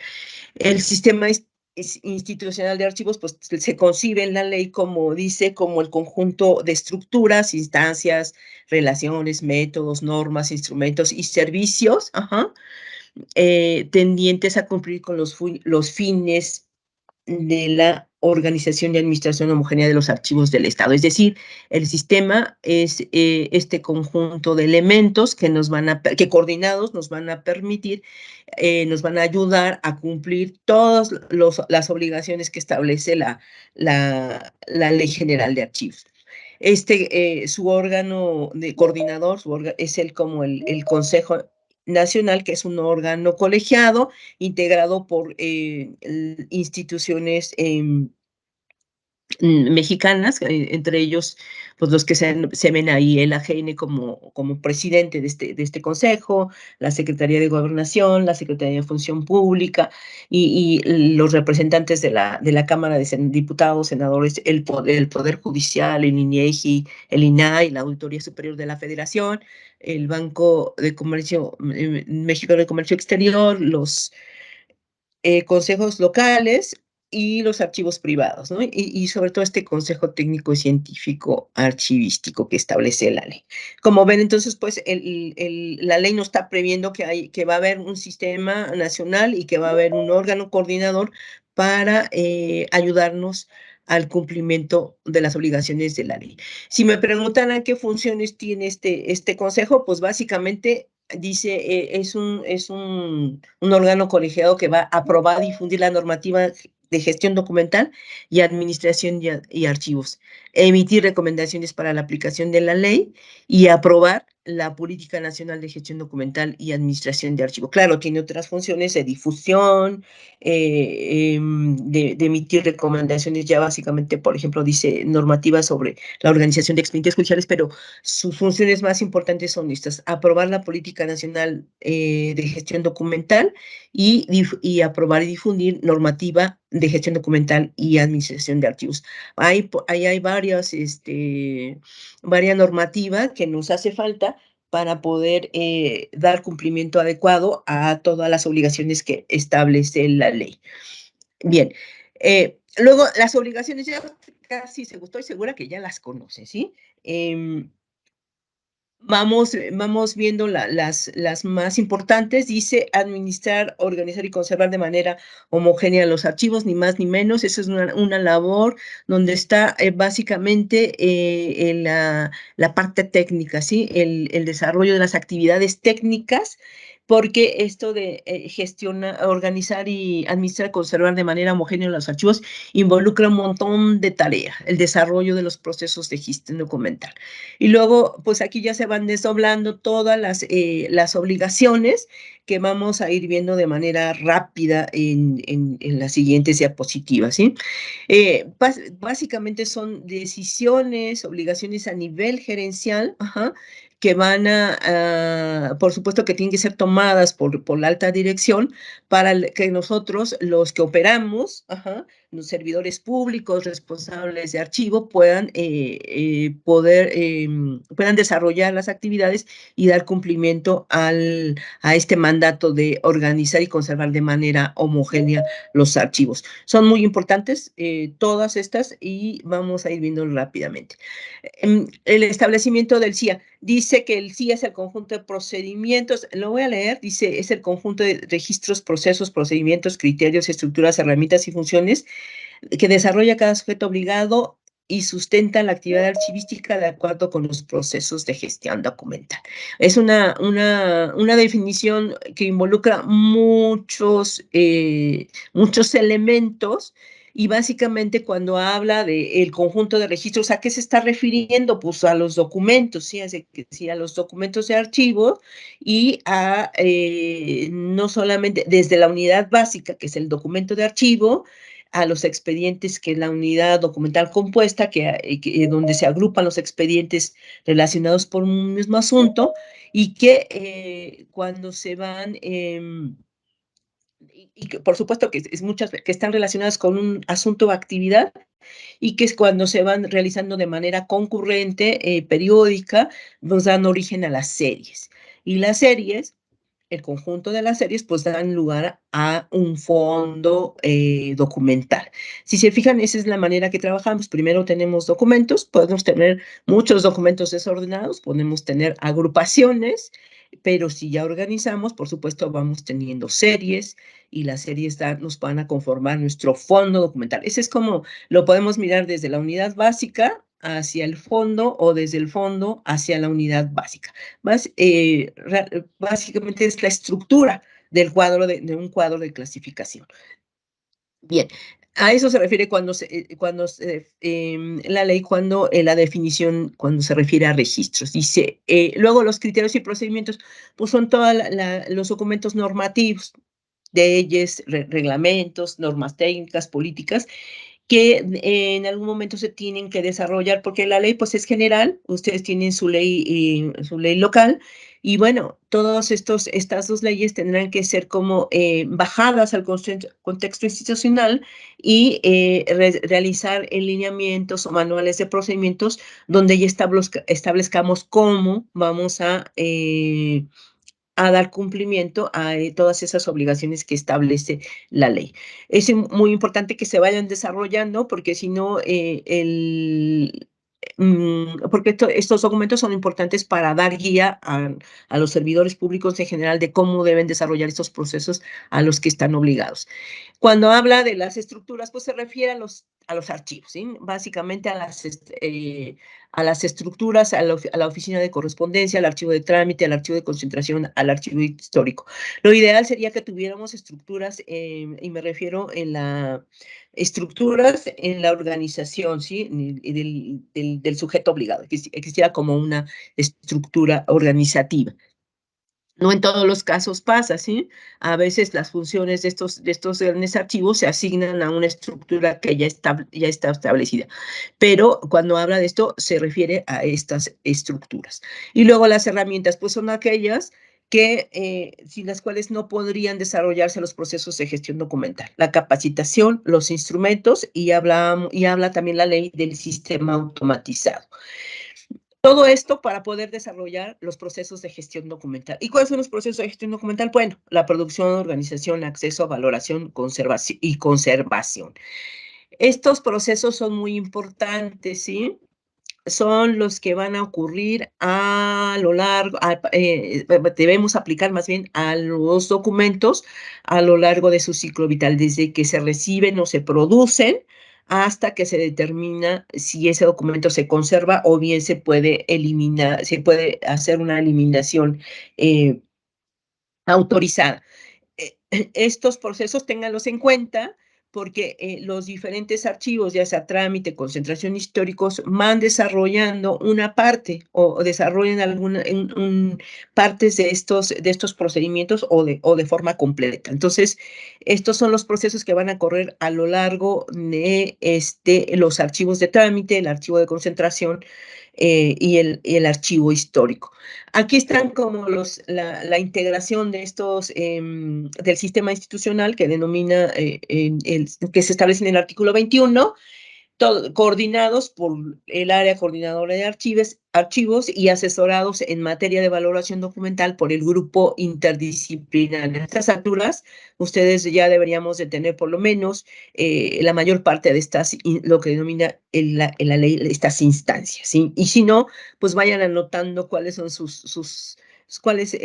El sistema institucional de archivos, pues se concibe en la ley, como dice, como el conjunto de estructuras, instancias, relaciones, métodos, normas, instrumentos y servicios, tendientes a cumplir con los fines de la organización y administración homogénea de los archivos del Estado. Es decir, el sistema es este conjunto de elementos que coordinados nos van a permitir, nos van a ayudar a cumplir todas las obligaciones que establece la Ley General de Archivos. Su órgano de coordinador es como el Consejo Nacional, que es un órgano colegiado integrado por instituciones mexicanas, entre ellos pues los que se ven ahí, el AGN como presidente de este consejo, la Secretaría de Gobernación, la Secretaría de Función Pública y los representantes de la Cámara de Diputados, senadores, el Poder Judicial, el INEGI, el INAI, la Auditoría Superior de la Federación, el Banco de Comercio, Mexicano de Comercio Exterior, los consejos locales y los archivos privados, ¿no? Y sobre todo este Consejo Técnico y Científico Archivístico que establece la ley. Como ven, entonces, pues la ley nos está previendo que va a haber un sistema nacional y que va a haber un órgano coordinador para ayudarnos al cumplimiento de las obligaciones de la ley. Si me preguntan a qué funciones tiene este consejo, pues básicamente dice, es un órgano colegiado que va a aprobar y difundir la normativa de gestión documental y administración y archivos, emitir recomendaciones para la aplicación de la ley y aprobar la Política Nacional de Gestión Documental y Administración de Archivos. Claro, tiene otras funciones de difusión, de emitir recomendaciones ya básicamente, por ejemplo, dice normativas sobre la organización de expedientes judiciales, pero sus funciones más importantes son estas: aprobar la Política Nacional de Gestión Documental y aprobar y difundir normativa de gestión documental y administración de archivos. Ahí hay varias normativas que nos hace falta para poder dar cumplimiento adecuado a todas las obligaciones que establece la ley. Bien, luego las obligaciones ya casi estoy segura que ya las conoces, ¿sí? Vamos viendo las más importantes. Dice administrar, organizar y conservar de manera homogénea los archivos, ni más ni menos. Esa es una labor donde está básicamente la parte técnica, ¿sí? El desarrollo de las actividades técnicas, porque esto de gestionar, organizar y administrar, conservar de manera homogénea los archivos involucra un montón de tareas, el desarrollo de los procesos de gestión documental. Y luego, pues aquí ya se van desdoblando todas las obligaciones que vamos a ir viendo de manera rápida en las siguientes diapositivas, ¿sí? Básicamente son decisiones, obligaciones a nivel gerencial, que van por supuesto que tienen que ser tomadas por la alta dirección para que nosotros, los que operamos, los servidores públicos responsables de archivo, puedan desarrollar las actividades y dar cumplimiento a este mandato de organizar y conservar de manera homogénea los archivos. Son muy importantes todas estas y vamos a ir viendo rápidamente. El establecimiento del CIA. Dice que el CIA es el conjunto de procedimientos, lo voy a leer, dice, es el conjunto de registros, procesos, procedimientos, criterios, estructuras, herramientas y funciones que desarrolla cada sujeto obligado y sustenta la actividad archivística de acuerdo con los procesos de gestión documental. Es una definición que involucra muchos elementos. Y básicamente cuando habla del conjunto de registros, ¿a qué se está refiriendo? Pues a los documentos, ¿sí? A los documentos de archivo y no solamente desde la unidad básica, que es el documento de archivo, a los expedientes, que es la unidad documental compuesta, donde se agrupan los expedientes relacionados por un mismo asunto y que cuando se van... y que por supuesto que es muchas que están relacionadas con un asunto o actividad y que es cuando se van realizando de manera concurrente, periódica, nos dan origen a las series. Y las series, el conjunto de las series, pues dan lugar a un fondo documental. Si se fijan, esa es la manera que trabajamos. Primero tenemos documentos, podemos tener muchos documentos desordenados, podemos tener agrupaciones, pero si ya organizamos, por supuesto, vamos teniendo series y las series nos van a conformar nuestro fondo documental. Ese es como lo podemos mirar desde la unidad básica hacia el fondo o desde el fondo hacia la unidad básica. Básicamente es la estructura del cuadro de un cuadro de clasificación. Bien, a eso se refiere la ley, cuando la definición, cuando se refiere a registros. Dice, luego los criterios y procedimientos, pues son todos los documentos normativos, de ellos, reglamentos, normas técnicas, políticas, que en algún momento se tienen que desarrollar, porque la ley pues es general, ustedes tienen su ley local, y bueno, estas dos leyes tendrán que ser como bajadas al contexto institucional y realizar lineamientos o manuales de procedimientos donde ya establezcamos cómo vamos a dar cumplimiento a todas esas obligaciones que establece la ley. Es muy importante que se vayan desarrollando porque si no, porque estos documentos son importantes para dar guía a los servidores públicos en general de cómo deben desarrollar estos procesos a los que están obligados. Cuando habla de las estructuras, pues se refiere a los archivos, ¿sí? Básicamente a las estructuras, a la oficina de correspondencia, al archivo de trámite, al archivo de concentración, al archivo histórico. Lo ideal sería que tuviéramos estructuras, y me refiero estructuras en la organización, ¿sí? Del sujeto obligado, que existiera como una estructura organizativa. No en todos los casos pasa, ¿sí? A veces las funciones de estos grandes archivos se asignan a una estructura que ya está establecida. Pero cuando habla de esto, se refiere a estas estructuras. Y luego las herramientas, pues son aquellas sin las cuales no podrían desarrollarse los procesos de gestión documental. La capacitación, los instrumentos, y habla también la ley del sistema automatizado. Todo esto para poder desarrollar los procesos de gestión documental. ¿Y cuáles son los procesos de gestión documental? Bueno, la producción, organización, acceso, valoración, conservación y conservación. Estos procesos son muy importantes, ¿sí? Son los que van a ocurrir a lo largo, debemos aplicar más bien a los documentos a lo largo de su ciclo vital, desde que se reciben o se producen hasta que se determina si ese documento se conserva o bien se puede eliminar, se puede hacer una eliminación autorizada. Estos procesos ténganlos en cuenta porque los diferentes archivos, ya sea trámite, concentración históricos, van desarrollando una parte o desarrollan partes de estos procedimientos o de forma completa. Entonces, estos son los procesos que van a correr a lo largo de los archivos de trámite, el archivo de concentración y el archivo histórico. Aquí están como la integración de estos del sistema institucional que denomina, que se establece en el artículo 21, coordinados por el área coordinadora de archivos y asesorados en materia de valoración documental por el grupo interdisciplinar. En estas alturas, ustedes ya deberíamos de tener por lo menos la mayor parte de lo que denomina en la ley, estas instancias, ¿sí? Y si no, pues vayan anotando cuáles son cuáles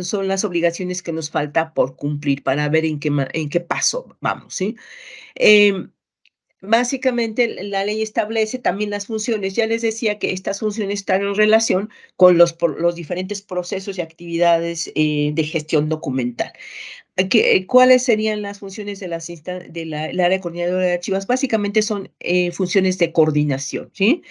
son las obligaciones que nos falta por cumplir para ver en qué paso vamos, ¿sí? Básicamente, la ley establece también las funciones. Ya les decía que estas funciones están en relación con los diferentes procesos y actividades de gestión documental. ¿Cuáles serían las funciones del área coordinadora de archivos? Básicamente son funciones de coordinación, ¿sí?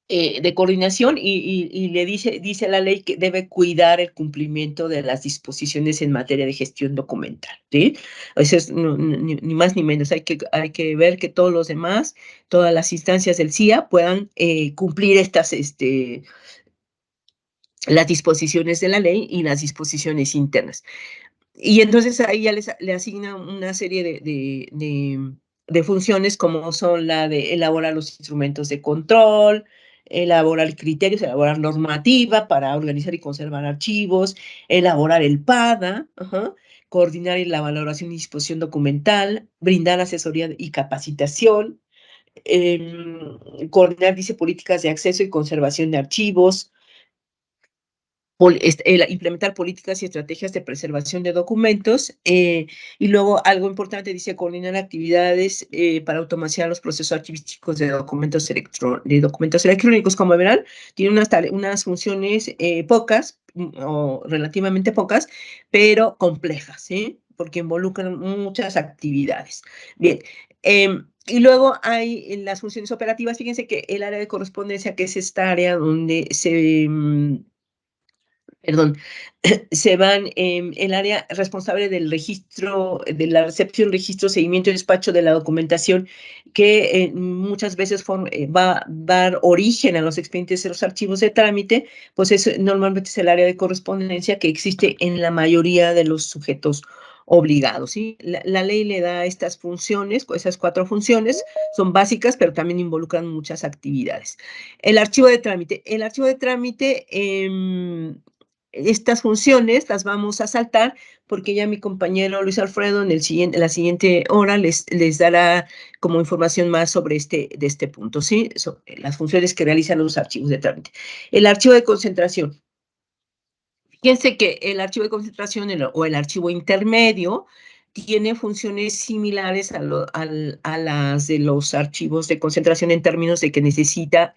De coordinación y le dice la ley que debe cuidar el cumplimiento de las disposiciones en materia de gestión documental, ¿sí? Eso es ni más ni menos. Hay que ver que todos los demás, todas las instancias del CIA puedan cumplir las disposiciones de la ley y las disposiciones internas. Y entonces ahí ya le asigna una serie de funciones como son la de elaborar los instrumentos de control, elaborar criterios, elaborar normativa para organizar y conservar archivos, elaborar el PADA, coordinar la valoración y disposición documental, brindar asesoría y capacitación, coordinar, dice, políticas de acceso y conservación de archivos, implementar políticas y estrategias de preservación de documentos, y luego algo importante, dice, coordinar actividades para automatizar los procesos archivísticos de documentos electrónicos. Como verán, tiene unas funciones pocas o relativamente pocas, pero complejas, ¿sí? Porque involucran muchas actividades. Bien. Y luego hay las funciones operativas. Fíjense que el área de correspondencia, que es esta área donde perdón, se van el área responsable del registro, de la recepción, registro, seguimiento y despacho de la documentación, que muchas veces va a dar origen a los expedientes de los archivos de trámite, pues normalmente es el área de correspondencia que existe en la mayoría de los sujetos obligados, ¿sí? La ley le da estas funciones, esas 4 funciones, son básicas, pero también involucran muchas actividades. El archivo de trámite. El archivo de trámite, estas funciones las vamos a saltar porque ya mi compañero Luis Alfredo en la siguiente hora les dará como información más sobre de este punto, ¿sí? Las funciones que realizan los archivos de trámite. El archivo de concentración. Fíjense que el archivo de concentración o el archivo intermedio tiene funciones similares a las de los archivos de concentración en términos de que necesita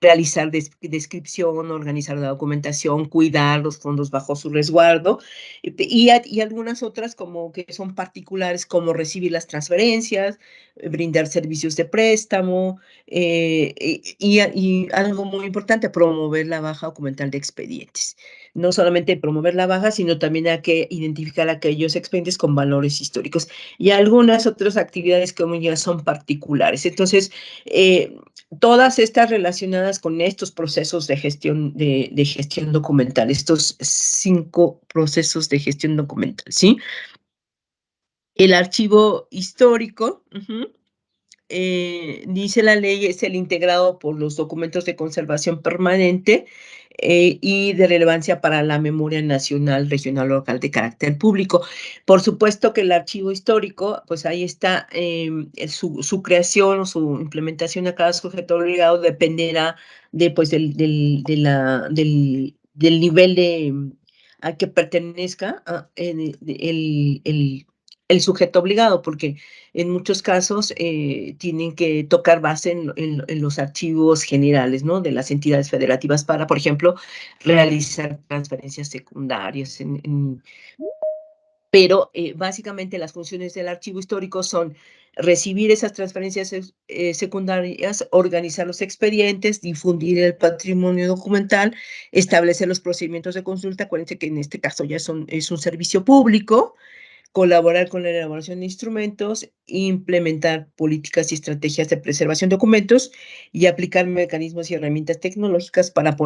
realizar descripción, organizar la documentación, cuidar los fondos bajo su resguardo y algunas otras como que son particulares como recibir las transferencias, brindar servicios de préstamo y algo muy importante, promover la baja documental de expedientes. No solamente promover la baja, sino también hay que identificar aquellos expedientes con valores históricos y algunas otras actividades que ya son particulares. Entonces, todas estas relacionadas con estos procesos de gestión, de gestión documental, estos 5 procesos de gestión documental, ¿sí? El archivo histórico, dice la ley, es el integrado por los documentos de conservación permanente y de relevancia para la memoria nacional, regional o local de carácter público. Por supuesto que el archivo histórico, pues ahí está su creación o su implementación a cada sujeto obligado dependerá pues, del nivel a que pertenezca el sujeto obligado, porque en muchos casos tienen que tocar base en los archivos generales, ¿no? De las entidades federativas para, por ejemplo, realizar transferencias secundarias. Pero básicamente las funciones del archivo histórico son recibir esas transferencias secundarias, organizar los expedientes, difundir el patrimonio documental, establecer los procedimientos de consulta. Acuérdense que en este caso ya es un servicio público, colaborar con la elaboración de instrumentos, implementar políticas y estrategias de preservación de documentos y aplicar mecanismos y herramientas tecnológicas para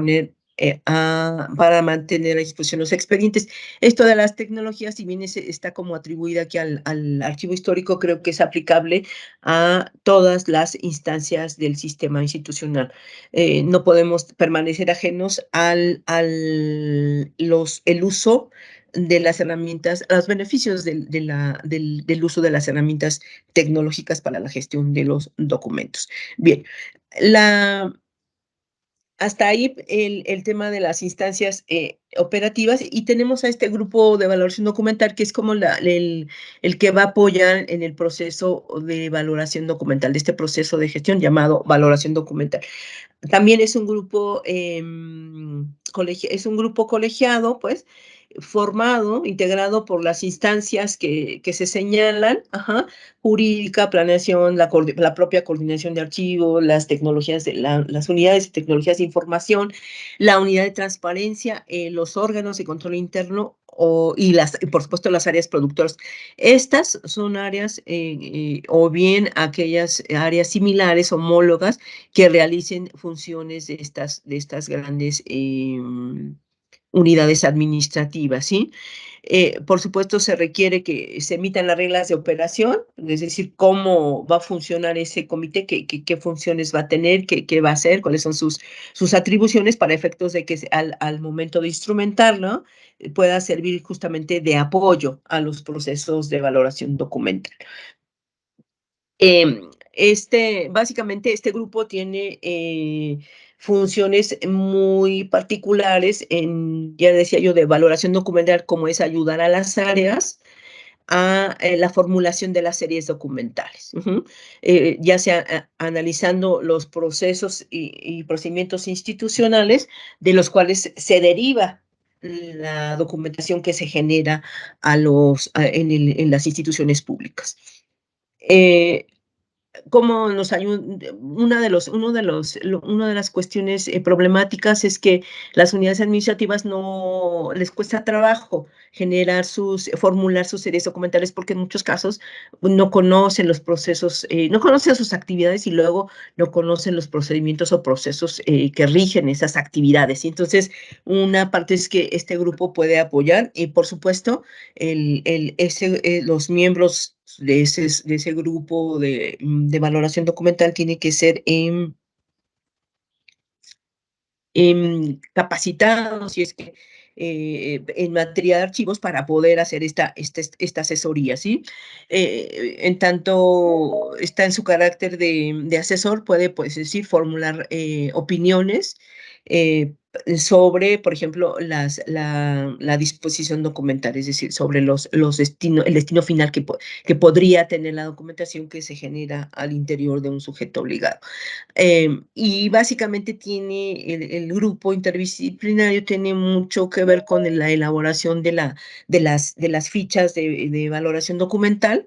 para mantener a disposición los expedientes. Esto de las tecnologías, si bien está como atribuida aquí al archivo histórico, creo que es aplicable a todas las instancias del sistema institucional. No podemos permanecer ajenos el uso de las herramientas, los beneficios del uso de las herramientas tecnológicas para la gestión de los documentos. Bien, hasta ahí el tema de las instancias operativas, y tenemos a este grupo de valoración documental que es como el que va a apoyar en el proceso de valoración documental, de este proceso de gestión llamado valoración documental. También es un grupo, colegiado, pues, formado, integrado por las instancias que se señalan, jurídica, planeación, la propia coordinación de archivos, las tecnologías, las unidades de tecnologías de información, la unidad de transparencia, los órganos de control interno y por supuesto las áreas productoras. Estas son áreas o bien aquellas áreas similares, homólogas, que realicen funciones de estas grandes unidades administrativas, ¿sí? Por supuesto, se requiere que se emitan las reglas de operación, es decir, cómo va a funcionar ese comité, qué funciones va a tener, qué va a hacer, cuáles son sus atribuciones para efectos de que al momento de instrumentarlo pueda servir justamente de apoyo a los procesos de valoración documental. Básicamente este grupo tiene funciones muy particulares ya decía yo, de valoración documental, como es ayudar a las áreas a la formulación de las series documentales, ya sea analizando los procesos y procedimientos institucionales de los cuales se deriva la documentación que se genera en las instituciones públicas. cómo nos ayuda, una de las cuestiones problemáticas es que las unidades administrativas no les cuesta trabajo formular sus series documentales, porque en muchos casos no conocen los procesos, no conocen sus actividades y luego no conocen los procedimientos o procesos que rigen esas actividades. Y entonces, una parte es que este grupo puede apoyar y, por supuesto, los miembros de ese grupo de valoración documental tienen que ser capacitados, y es que en materia de archivos, para poder hacer esta asesoría, ¿sí? En tanto está en su carácter de asesor, puede, pues, decir, formular opiniones sobre, por ejemplo, la disposición documental, es decir, sobre el destino final que podría tener la documentación que se genera al interior de un sujeto obligado. Y básicamente el grupo interdisciplinario tiene mucho que ver con la elaboración de las fichas de valoración documental,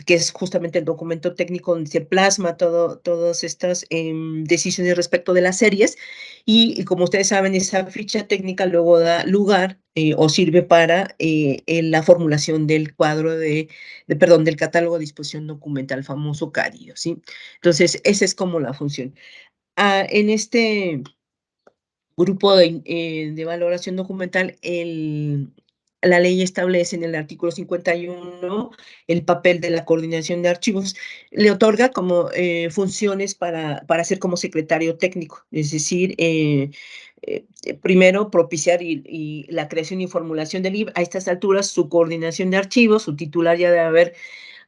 que es justamente el documento técnico donde se plasma todas estas decisiones respecto de las series. Y como ustedes saben, esa ficha técnica luego da lugar o sirve para la formulación del cuadro del catálogo de disposición documental, famoso CADIO, ¿sí? Entonces, esa es como la función. En este grupo de valoración documental, la ley establece en el artículo 51 el papel de la coordinación de archivos. Le otorga como funciones para ser como secretario técnico, es decir, primero propiciar y la creación y formulación del libro. A estas alturas, su coordinación de archivos, su titular ya debe haber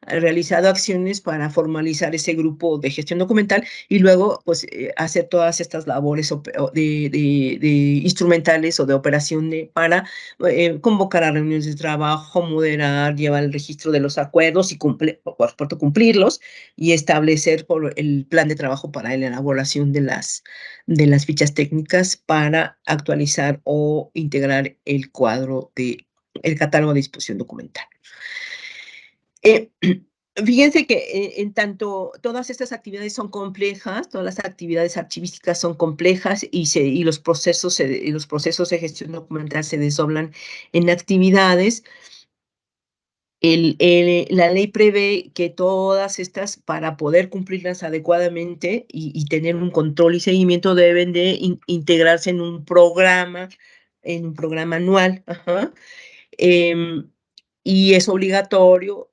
realizado acciones para formalizar ese grupo de gestión documental y luego, pues, hacer todas estas labores de instrumentales o de operación para convocar a reuniones de trabajo, moderar, llevar el registro de los acuerdos y por supuesto cumplirlos, y establecer el plan de trabajo para la elaboración de las fichas técnicas para actualizar o integrar el catálogo de disposición documental. Fíjense que en tanto todas estas actividades son complejas, todas las actividades archivísticas son complejas y los procesos de gestión documental se desdoblan en actividades. La ley prevé que todas estas, para poder cumplirlas adecuadamente y tener un control y seguimiento, deben de integrarse en un programa anual. Ajá. Y es obligatorio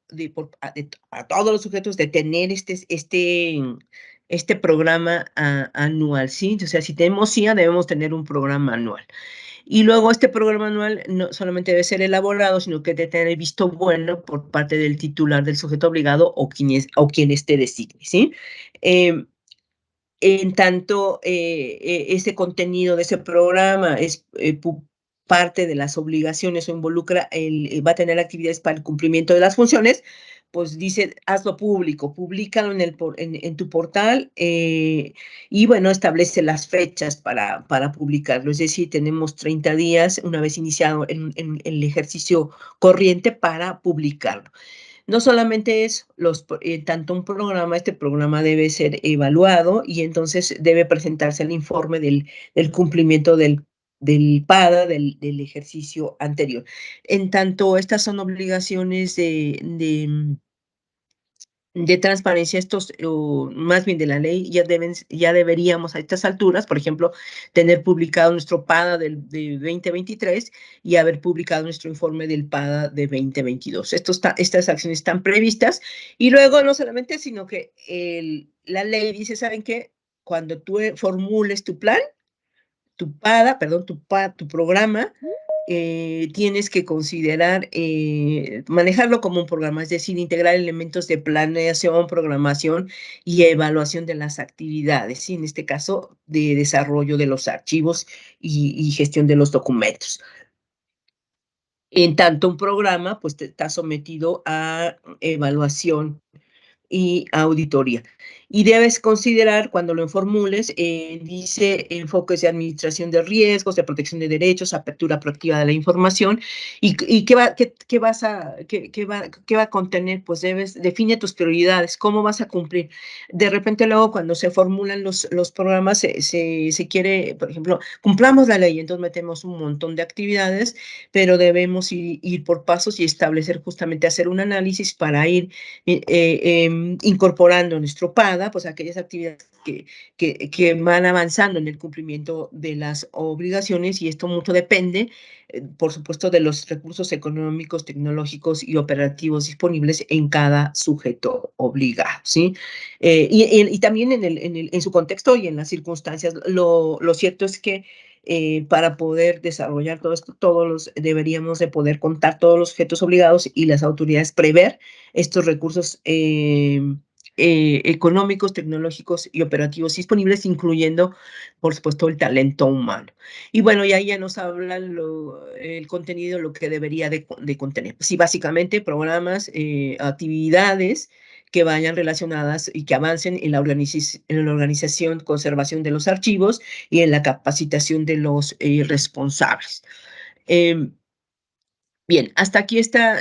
para todos los sujetos de tener este programa anual, ¿sí? O sea, si tenemos CIA, debemos tener un programa anual. Y luego este programa anual no solamente debe ser elaborado, sino que debe tener visto bueno por parte del titular del sujeto obligado o quien esté designe, ¿sí? En tanto, ese contenido de ese programa es parte de las obligaciones o involucra, va a tener actividades para el cumplimiento de las funciones, pues dice, hazlo público, públicalo en tu portal, y bueno, establece las fechas para publicarlo. Es decir, tenemos 30 días, una vez iniciado en el ejercicio corriente, para publicarlo. No solamente eso, tanto este programa debe ser evaluado y entonces debe presentarse el informe del cumplimiento del PADA del ejercicio anterior. En tanto, estas son obligaciones de transparencia, o más bien de la ley, ya deberíamos a estas alturas, por ejemplo, tener publicado nuestro PADA de 2023 y haber publicado nuestro informe del PADA de 2022. Estas acciones están previstas, y luego no solamente, sino que la ley dice, ¿saben qué? Cuando tú formules tu plan, tu PADA, perdón, tu programa, tienes que considerar manejarlo como un programa, es decir, integrar elementos de planeación, programación y evaluación de las actividades, ¿sí? En este caso, de desarrollo de los archivos y gestión de los documentos. En tanto, un programa, pues, está sometido a evaluación y auditoría. Y debes considerar, cuando lo formules, dice enfoques de administración de riesgos, de protección de derechos, apertura proactiva de la información, y qué va a contener. Pues define tus prioridades, cómo vas a cumplir. De repente luego cuando se formulan los programas, se quiere, por ejemplo, cumplamos la ley, entonces metemos un montón de actividades, pero debemos ir por pasos y establecer, justamente hacer un análisis para ir incorporando en nuestro PADA, pues aquellas actividades que van avanzando en el cumplimiento de las obligaciones, y esto mucho depende, por supuesto, de los recursos económicos, tecnológicos y operativos disponibles en cada sujeto obligado, ¿sí? Y también en su contexto y en las circunstancias. Lo cierto es que para poder desarrollar todo esto, deberíamos de poder contar todos los sujetos obligados y las autoridades prever estos recursos económicos, tecnológicos y operativos disponibles, incluyendo, por supuesto, el talento humano. Y bueno, y ahí ya nos habla el contenido, lo que debería de contener. Sí, básicamente programas, actividades que vayan relacionadas y que avancen en la organización, conservación de los archivos y en la capacitación de los responsables. Bien, hasta aquí están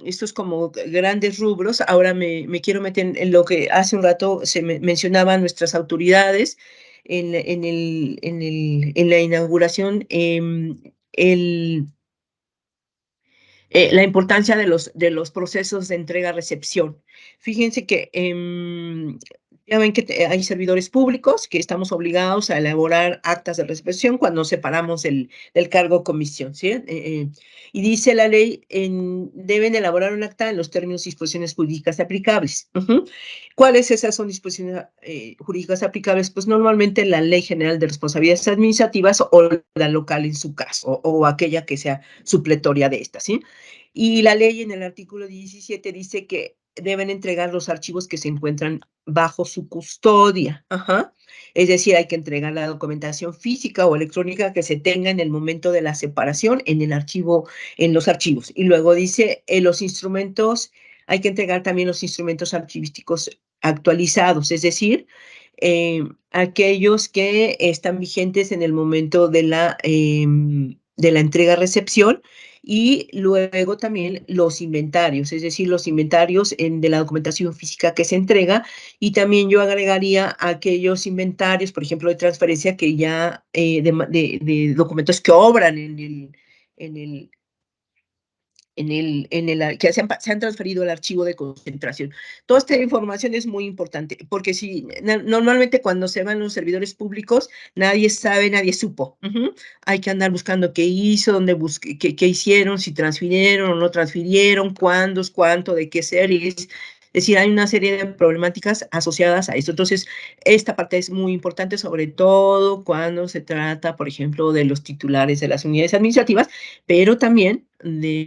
estos como grandes rubros. Ahora me quiero meter en lo que hace un rato se mencionaban nuestras autoridades en la inauguración, la importancia de los procesos de entrega-recepción. Fíjense que ya ven que hay servidores públicos que estamos obligados a elaborar actas de recepción cuando separamos del cargo o comisión, ¿sí? Y dice la ley, deben elaborar un acta en los términos y disposiciones jurídicas aplicables. ¿Cuáles esas son disposiciones jurídicas aplicables? Pues normalmente la Ley General de Responsabilidades Administrativas o la local en su caso, o aquella que sea supletoria de esta, ¿sí? Y la ley en el artículo 17 dice que deben entregar los archivos que se encuentran bajo su custodia. Ajá. Es decir, hay que entregar la documentación física o electrónica que se tenga en el momento de la separación en el archivo, en los archivos. Y luego dice, los instrumentos, hay que entregar también los instrumentos archivísticos actualizados, es decir, aquellos que están vigentes en el momento de la entrega-recepción, y luego también los inventarios, es decir, los inventarios de la documentación física que se entrega, y también yo agregaría aquellos inventarios, por ejemplo, de transferencia que ya, de documentos que obran que se han transferido al archivo de concentración. Toda esta información es muy importante, porque si normalmente cuando se van los servidores públicos, nadie sabe, nadie supo. Hay que andar buscando qué hizo, qué hicieron, si transfirieron o no transfirieron, cuándo, cuánto, de qué series. Es decir, hay una serie de problemáticas asociadas a esto. Entonces, esta parte es muy importante, sobre todo cuando se trata, por ejemplo, de los titulares de las unidades administrativas, pero también de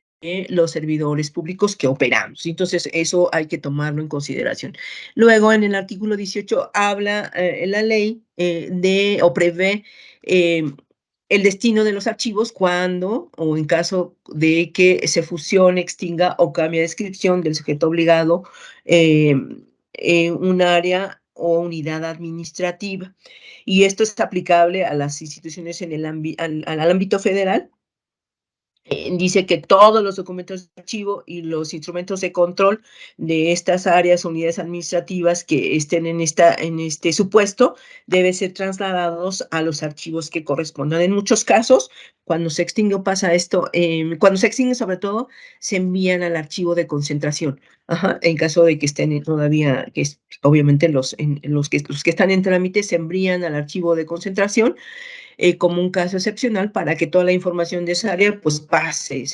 los servidores públicos que operamos. Entonces, eso hay que tomarlo en consideración. Luego, en el artículo 18 habla la ley o prevé el destino de los archivos cuando o en caso de que se fusione, extinga o cambie de descripción del sujeto obligado un área o unidad administrativa. Y esto es aplicable a las instituciones al ámbito federal. Dice que todos los documentos de archivo y los instrumentos de control de estas áreas, unidades administrativas que estén en este supuesto, deben ser trasladados a los archivos que correspondan. En muchos casos, cuando se extingue o pasa esto, cuando se extingue sobre todo, se envían al archivo de concentración. Ajá, en caso de que estén todavía, obviamente los que están en trámite se envían al archivo de concentración, como un caso excepcional, para que toda la información de esa área pues pase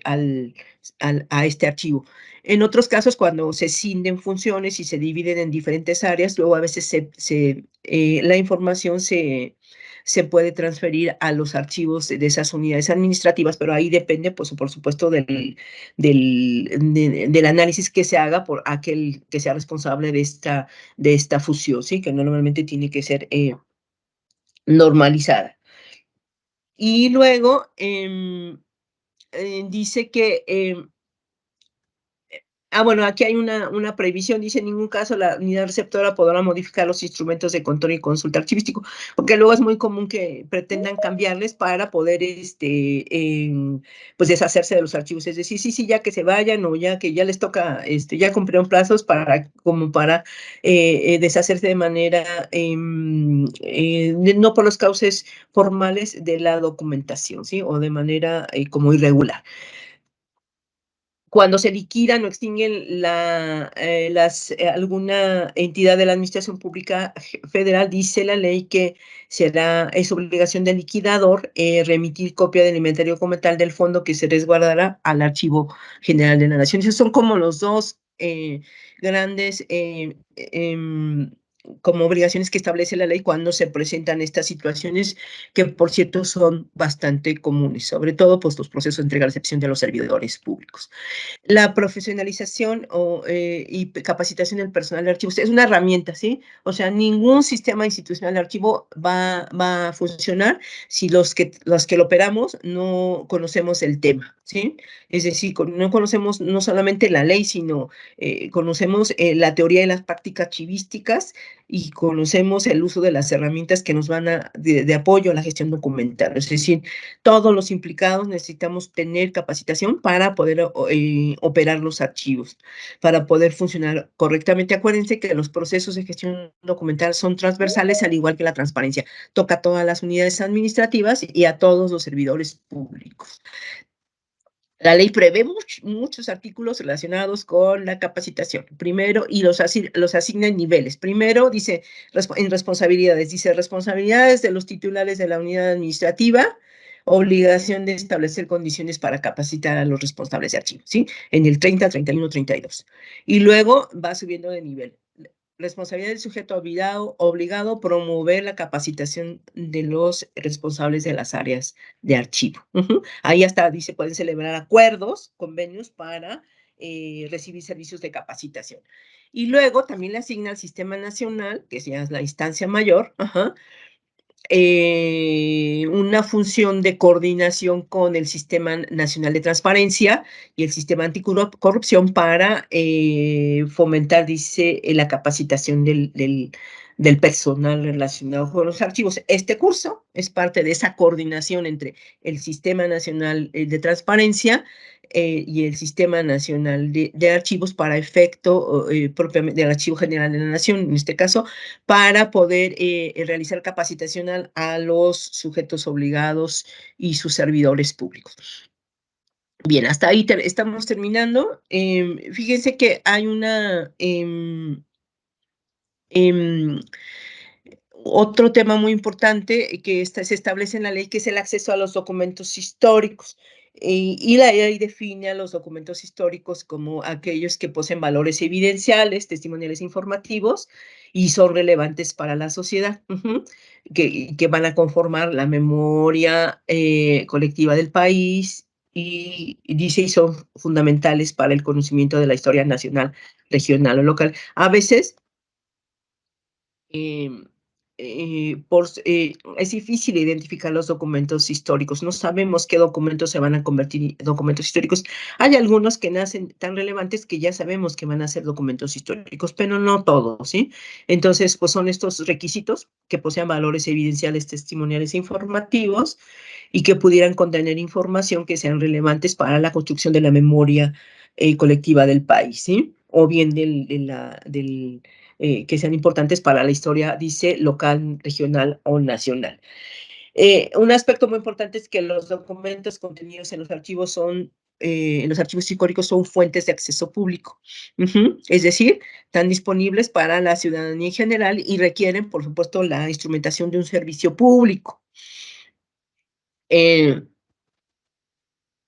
a este archivo. En otros casos, cuando se cinden funciones y se dividen en diferentes áreas, luego a veces la información se puede transferir a los archivos de esas unidades administrativas, pero ahí depende, pues, por supuesto, del análisis que se haga por aquel que sea responsable de esta fusión, ¿sí? Que normalmente tiene que ser normalizada. Y luego dice que Bueno, aquí hay una prohibición, dice: en ningún caso la unidad receptora podrá modificar los instrumentos de control y consulta archivístico, porque luego es muy común que pretendan cambiarles para poder, pues, deshacerse de los archivos. Es decir, sí, ya que se vayan, o ya que ya les toca, ya cumplieron plazos para deshacerse de manera, no por los cauces formales de la documentación, ¿sí? O de manera como irregular. Cuando se liquidan o extinguen alguna entidad de la Administración Pública Federal, dice la ley que es obligación del liquidador remitir copia del inventario documental del fondo que se resguardará al Archivo General de la Nación. Esos son como los dos grandes como obligaciones que establece la ley cuando se presentan estas situaciones, que por cierto son bastante comunes, sobre todo pues los procesos de entrega-recepción de los servidores públicos. La profesionalización y capacitación del personal de archivos es una herramienta, ¿sí? O sea, ningún sistema institucional de archivo va a funcionar si los que lo operamos no conocemos el tema, ¿sí? Es decir, no conocemos no solamente la ley, sino conocemos la teoría y las prácticas archivísticas, y conocemos el uso de las herramientas que nos van de apoyo a la gestión documental. Es decir, todos los implicados necesitamos tener capacitación para poder operar los archivos, para poder funcionar correctamente. Acuérdense que los procesos de gestión documental son transversales, al igual que la transparencia. Toca a todas las unidades administrativas y a todos los servidores públicos. La ley prevé muchos artículos relacionados con la capacitación. Primero, y los asigna en niveles. Primero, dice, en responsabilidades, dice: responsabilidades de los titulares de la unidad administrativa, obligación de establecer condiciones para capacitar a los responsables de archivos, ¿sí? En el 30, 31, 32. Y luego va subiendo de nivel. Responsabilidad del sujeto obligado a promover la capacitación de los responsables de las áreas de archivo. Ahí hasta dice: pueden celebrar acuerdos, convenios para recibir servicios de capacitación. Y luego también le asigna al Sistema Nacional, que ya es la instancia mayor, una función de coordinación con el Sistema Nacional de Transparencia y el Sistema Anticorrupción para fomentar, dice, la capacitación del personal relacionado con los archivos. Este curso es parte de esa coordinación entre el Sistema Nacional de Transparencia y el Sistema Nacional de Archivos para efecto propiamente del Archivo General de la Nación, en este caso, para poder realizar capacitación a los sujetos obligados y sus servidores públicos. Bien, hasta ahí estamos terminando. Fíjense que hay otro tema muy importante que se establece en la ley, que es el acceso a los documentos históricos. Y la ley define a los documentos históricos como aquellos que poseen valores evidenciales, testimoniales informativos y son relevantes para la sociedad, que van a conformar la memoria colectiva del país, y dice, y son fundamentales para el conocimiento de la historia nacional, regional o local. A veces es difícil identificar los documentos históricos. No sabemos qué documentos se van a convertir en documentos históricos. Hay algunos que nacen tan relevantes que ya sabemos que van a ser documentos históricos, pero no todos, ¿sí? Entonces, pues son estos requisitos: que posean valores evidenciales, testimoniales e informativos, y que pudieran contener información que sean relevantes para la construcción de la memoria colectiva del país, ¿sí? O bien que sean importantes para la historia, dice, local, regional o nacional. Un aspecto muy importante es que los documentos contenidos en los archivos históricos son fuentes de acceso público. Es decir, están disponibles para la ciudadanía en general y requieren, por supuesto, la instrumentación de un servicio público.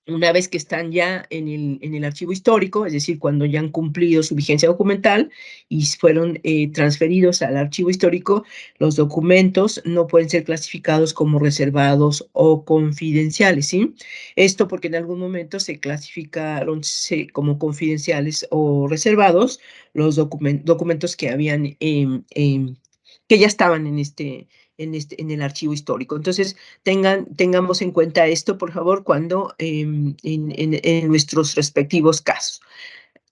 Una vez que están ya en el archivo histórico, es decir, cuando ya han cumplido su vigencia documental y fueron transferidos al archivo histórico, los documentos no pueden ser clasificados como reservados o confidenciales, ¿sí? Esto porque en algún momento se clasificaron como confidenciales o reservados los documentos que habían, que ya estaban en el archivo histórico. Entonces, tengamos en cuenta esto, por favor, cuando en nuestros respectivos casos.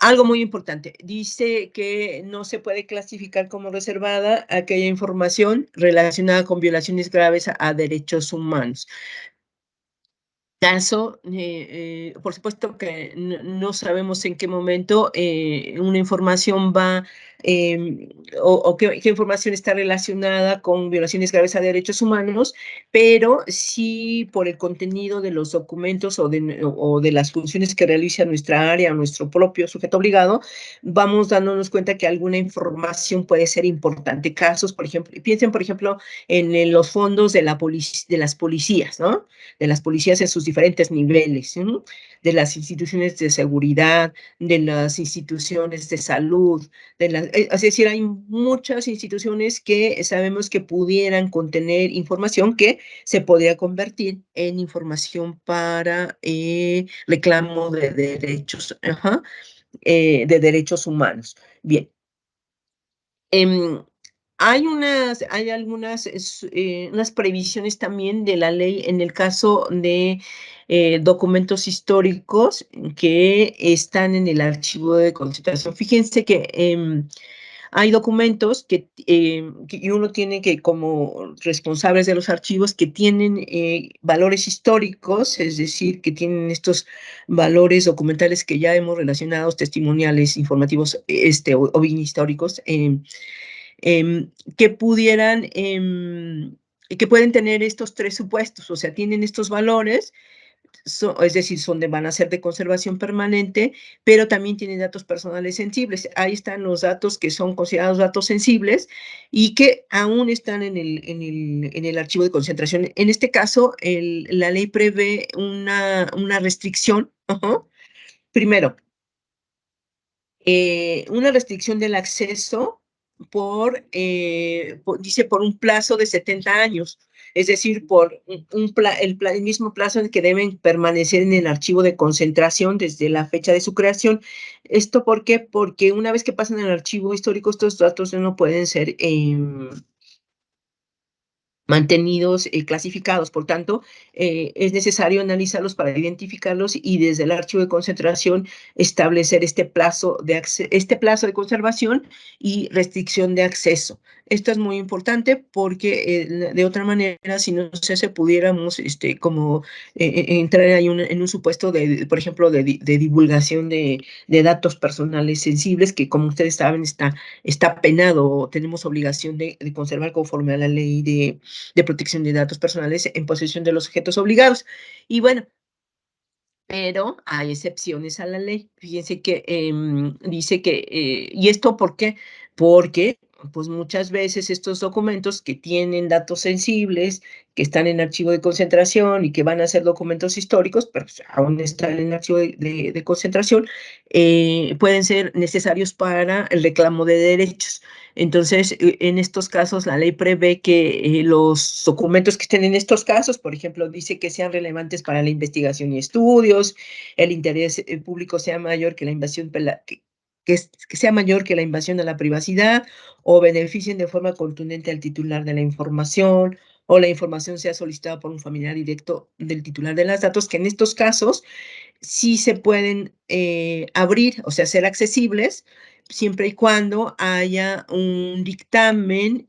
Algo muy importante, dice que no se puede clasificar como reservada aquella información relacionada con violaciones graves a derechos humanos. Caso, por supuesto que no sabemos en qué momento una información va o qué información está relacionada con violaciones graves a derechos humanos, pero sí por el contenido de los documentos o de las funciones que realiza nuestra área o nuestro propio sujeto obligado, vamos dándonos cuenta que alguna información puede ser importante. Casos, por ejemplo, piensen, por ejemplo, en los fondos de las policías, ¿no? De las policías en sus diferentes niveles, ¿sí? De las instituciones de seguridad, de las instituciones de salud, es decir, hay muchas instituciones que sabemos que pudieran contener información que se podría convertir en información para reclamo de derechos, de derechos humanos. Bien. Hay algunas unas previsiones también de la ley en el caso de documentos históricos que están en el archivo de concentración. Fíjense que hay documentos y uno tiene que, como responsables de los archivos, que tienen valores históricos, es decir, que tienen estos valores documentales que ya hemos relacionado, testimoniales, informativos, o bien históricos, que pudieran, que pueden tener estos tres supuestos, o sea, tienen estos valores, es decir, van a ser de conservación permanente, pero también tienen datos personales sensibles. Ahí están los datos que son considerados datos sensibles y que aún están en el archivo de concentración. En este caso, la ley prevé una restricción. Primero, una restricción del acceso dice, por un plazo de 70 años, es decir, por el mismo plazo en el que deben permanecer en el archivo de concentración desde la fecha de su creación. ¿Esto por qué? Porque una vez que pasan al archivo histórico, estos datos no pueden ser mantenidos, clasificados. Por tanto, es necesario analizarlos para identificarlos y desde el archivo de concentración establecer este plazo de conservación y restricción de acceso. Esto es muy importante porque de otra manera, si no se hace, pudiéramos como entrar ahí en un supuesto por ejemplo, de divulgación de datos personales sensibles que, como ustedes saben, está penado, tenemos obligación de conservar conforme a la ley de protección de datos personales en posesión de los sujetos obligados. Y bueno, pero hay excepciones a la ley. Fíjense que dice que, ¿y esto por qué? Porque pues muchas veces estos documentos que tienen datos sensibles, que están en archivo de concentración y que van a ser documentos históricos, pero pues, aún están en archivo de concentración, pueden ser necesarios para el reclamo de derechos. Entonces, en estos casos, la ley prevé que los documentos que estén en estos casos, por ejemplo, dice que sean relevantes para la investigación y estudios, el interés público sea mayor que la invasión, que sea mayor que la invasión a la privacidad, o beneficien de forma contundente al titular de la información, o la información sea solicitada por un familiar directo del titular de los datos, que en estos casos sí se pueden abrir, o sea, ser accesibles, siempre y cuando haya un dictamen,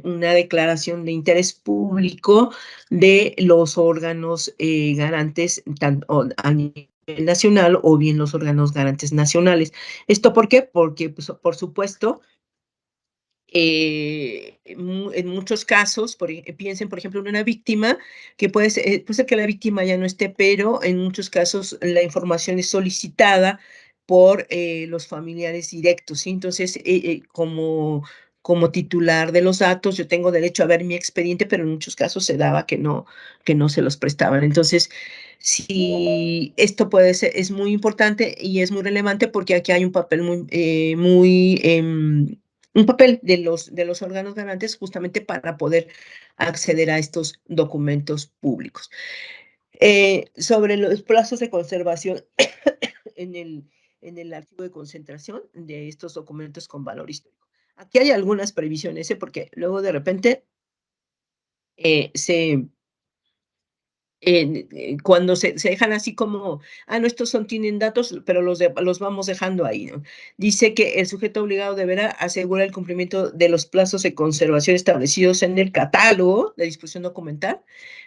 una declaración de interés público de los órganos garantes, tanto a nivel nacional o bien los órganos garantes nacionales. ¿Esto por qué? Porque, pues, por supuesto, en muchos casos, piensen, por ejemplo, en una víctima, que puede ser que la víctima ya no esté, pero en muchos casos la información es solicitada por los familiares directos, ¿sí? Entonces, como titular de los datos, yo tengo derecho a ver mi expediente, pero en muchos casos se daba que no se los prestaban. Entonces, sí, esto es muy importante y es muy relevante porque aquí hay un papel un papel de los órganos garantes justamente para poder acceder a estos documentos públicos. Sobre los plazos de conservación en el archivo de concentración de estos documentos con valor histórico. Aquí hay algunas previsiones, porque luego de repente se cuando se dejan así como, no, estos tienen datos, pero los vamos dejando ahí, ¿no? Dice que el sujeto obligado deberá asegurar el cumplimiento de los plazos de conservación establecidos en el catálogo de disposición documental,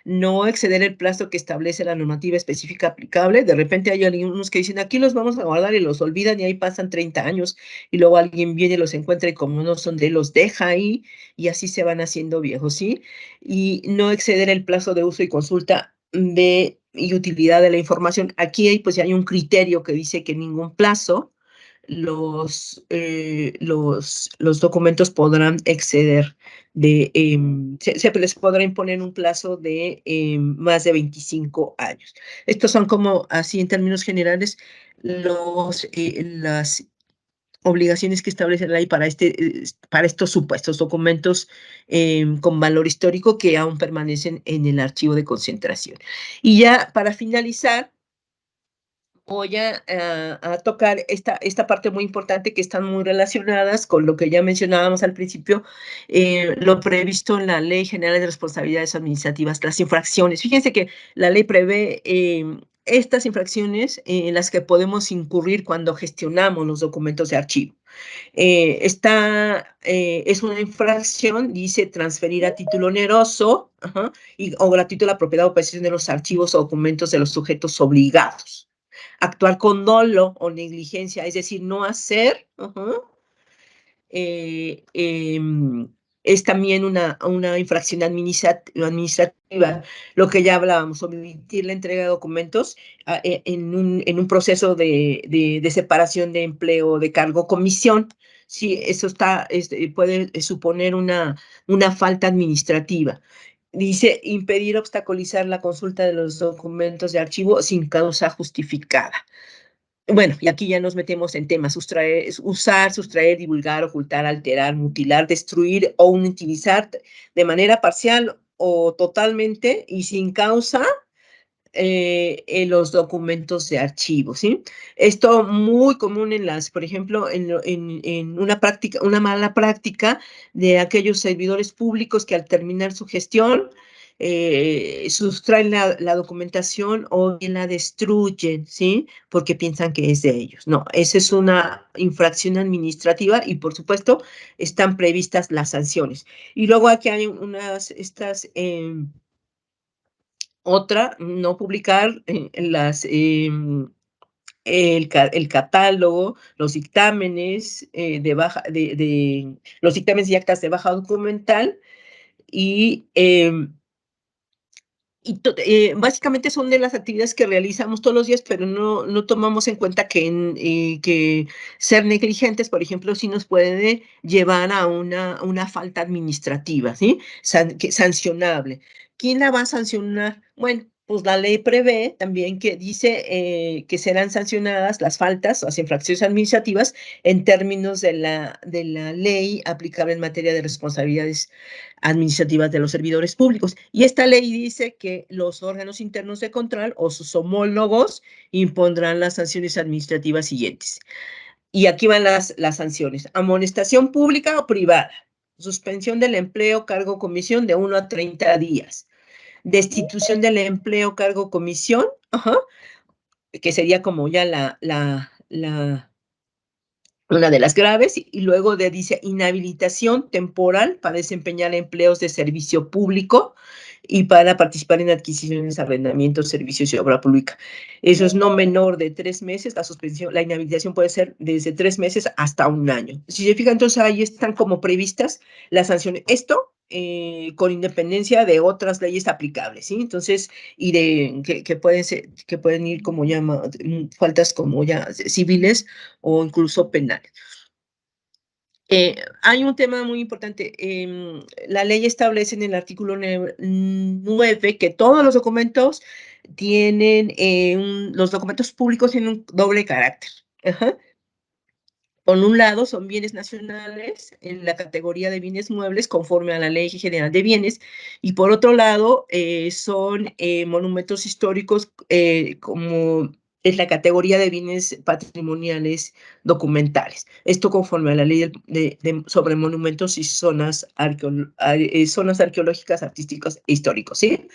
no exceder el plazo que establece la normativa específica aplicable. De repente hay algunos que dicen, aquí los vamos a guardar, y los olvidan, y ahí pasan 30 años, y luego alguien viene y los encuentra, y como no son de él, los deja ahí, y así se van haciendo viejos, ¿sí? Y no exceder el plazo de uso y consulta y utilidad de la información. Aquí pues ya hay un criterio que dice que en ningún plazo los documentos podrán exceder se les podrá imponer un plazo de más de 25 años. Estos son como, así en términos generales, las obligaciones que establece la ley para estos supuestos documentos con valor histórico que aún permanecen en el archivo de concentración. Y ya para finalizar, voy a tocar esta parte muy importante, que están muy relacionadas con lo que ya mencionábamos al principio, lo previsto en la Ley General de Responsabilidades Administrativas, las infracciones. Fíjense que la ley prevé estas infracciones en las que podemos incurrir cuando gestionamos los documentos de archivo. Es una infracción, dice, transferir a título oneroso o gratuito la propiedad o posesión de los archivos o documentos de los sujetos obligados. Actuar con dolo o negligencia, es decir, no hacer, es también una infracción administrativa, lo que ya hablábamos, omitir la entrega de documentos en un proceso de separación de empleo, de cargo, comisión. Sí, eso puede suponer una falta administrativa. Dice, impedir, obstaculizar la consulta de los documentos de archivo sin causa justificada. Bueno, y aquí ya nos metemos en temas: usar, sustraer, divulgar, ocultar, alterar, mutilar, destruir o inutilizar de manera parcial o totalmente y sin causa en los documentos de archivo, ¿sí? Esto muy común por ejemplo, en una mala práctica de aquellos servidores públicos que al terminar su gestión sustraen la documentación o bien la destruyen, ¿sí? Porque piensan que es de ellos. No, esa es una infracción administrativa y, por supuesto, están previstas las sanciones. Y luego aquí hay otra, no publicar el catálogo, los dictámenes los dictámenes y actas de baja documental, y básicamente son de las actividades que realizamos todos los días, pero no tomamos en cuenta que ser negligentes, por ejemplo, sí nos puede llevar a una falta administrativa, ¿sí? Sancionable. ¿Quién la va a sancionar? Bueno, pues la ley prevé también que dice que serán sancionadas las faltas, las infracciones administrativas, en términos de la ley aplicable en materia de responsabilidades administrativas de los servidores públicos. Y esta ley dice que los órganos internos de control o sus homólogos impondrán las sanciones administrativas siguientes. Y aquí van las sanciones: amonestación pública o privada, suspensión del empleo, cargo, comisión de 1 a 30 días, destitución del empleo, cargo, comisión, que sería como ya una de las graves, y luego dice inhabilitación temporal para desempeñar empleos de servicio público y para participar en adquisiciones, arrendamientos, servicios y obra pública. Eso es no menor de 3 meses. La inhabilitación puede ser desde 3 meses hasta 1 año. Si se fijan, entonces ahí están como previstas las sanciones. Esto con independencia de otras leyes aplicables, ¿sí? Entonces, y que pueden ir como ya faltas como ya civiles o incluso penales. Hay un tema muy importante. La ley establece en el artículo 9 que todos los documentos los documentos públicos tienen un doble carácter. Por un lado, son bienes nacionales en la categoría de bienes muebles conforme a la Ley General de Bienes, y por otro lado, son monumentos históricos como en la categoría de bienes patrimoniales documentales. Esto conforme a la Ley sobre monumentos y zonas arqueológicas, artísticas e históricos, ¿sí?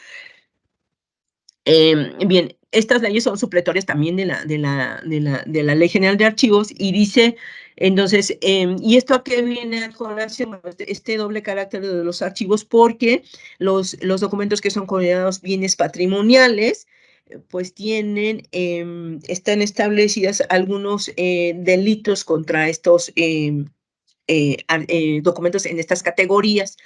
Bien, estas leyes son supletorias también de la Ley General de Archivos y dice, entonces, ¿y esto a qué viene a colación? Bueno, este doble carácter de los archivos, porque los documentos que son considerados bienes patrimoniales, pues están establecidas algunos delitos contra estos documentos en estas categorías.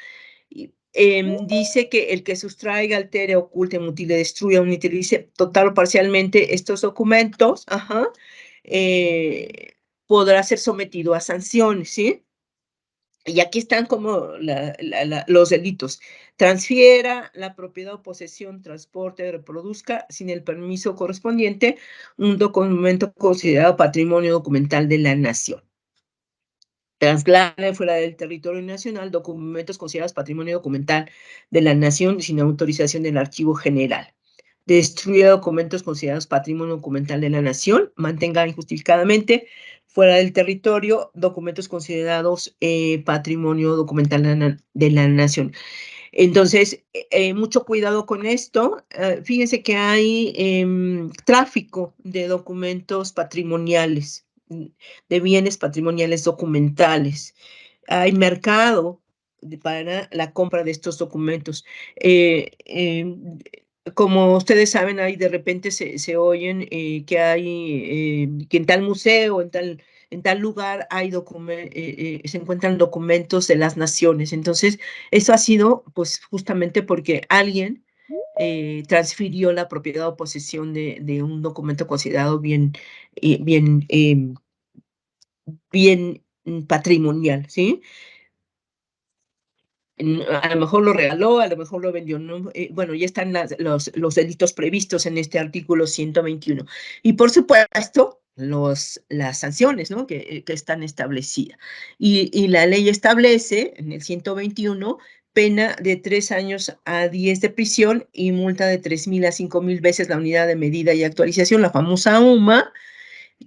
Dice que el que sustraiga, altere, oculte, mutile, destruya, inutilice total o parcialmente estos documentos, podrá ser sometido a sanciones, ¿sí? Y aquí están como los delitos. Transfiera la propiedad o posesión, transporte, reproduzca sin el permiso correspondiente un documento considerado patrimonio documental de la nación. Traslade fuera del territorio nacional documentos considerados patrimonio documental de la nación sin autorización del Archivo General. Destruya documentos considerados patrimonio documental de la nación. Mantenga injustificadamente fuera del territorio documentos considerados patrimonio documental de la nación. Entonces, mucho cuidado con esto. Fíjense que hay tráfico de documentos patrimoniales, de bienes patrimoniales documentales. Hay mercado para la compra de estos documentos. Como ustedes saben, hay de repente se oyen que hay que en tal museo, en tal lugar se encuentran documentos de las naciones. Entonces, eso ha sido pues justamente porque alguien transfirió la propiedad o posesión de un documento considerado bien patrimonial, ¿sí? A lo mejor lo regaló, a lo mejor lo vendió, ¿no? Bueno, ya están los delitos previstos en este artículo 121. Y por supuesto, las sanciones, ¿no? que están establecidas. Y la ley establece, en el 121, pena de 3 años a 10 de prisión y multa de 3,000 a 5,000 veces la unidad de medida y actualización, la famosa UMA,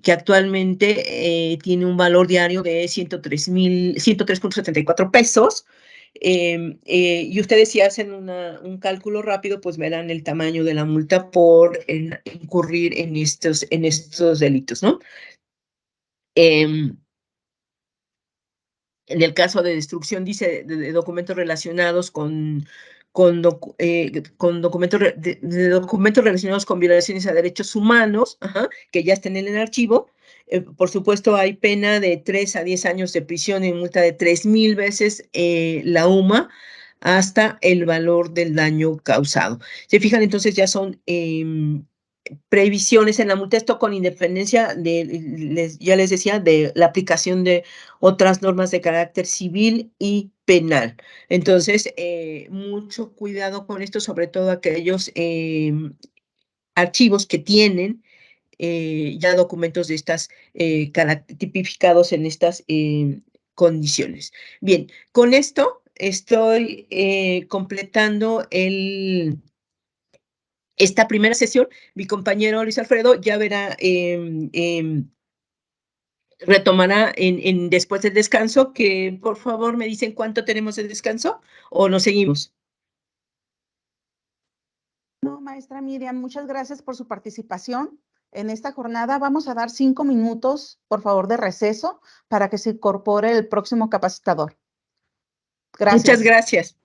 que actualmente tiene un valor diario de 103.74 pesos. Y ustedes si hacen un cálculo rápido, pues verán el tamaño de la multa por incurrir en estos delitos, ¿no? En el caso de destrucción, dice, de documentos relacionados con documentos relacionados con violaciones a derechos humanos, que ya estén en el archivo. Por supuesto, hay pena de 3 a 10 años de prisión y multa de 3,000 veces la UMA hasta el valor del daño causado. Se fijan, entonces ya son previsiones en la multa, esto con independencia ya les decía, de la aplicación de otras normas de carácter civil y penal. Entonces, mucho cuidado con esto, sobre todo aquellos archivos que tienen ya documentos de estas tipificados en estas condiciones. Bien, con esto estoy completando esta primera sesión. Mi compañero Luis Alfredo ya verá, retomará después del descanso, que por favor me dicen cuánto tenemos de descanso o nos seguimos. No, maestra Miriam, muchas gracias por su participación. En esta jornada vamos a dar 5 minutos, por favor, de receso para que se incorpore el próximo capacitador. Gracias. Muchas gracias.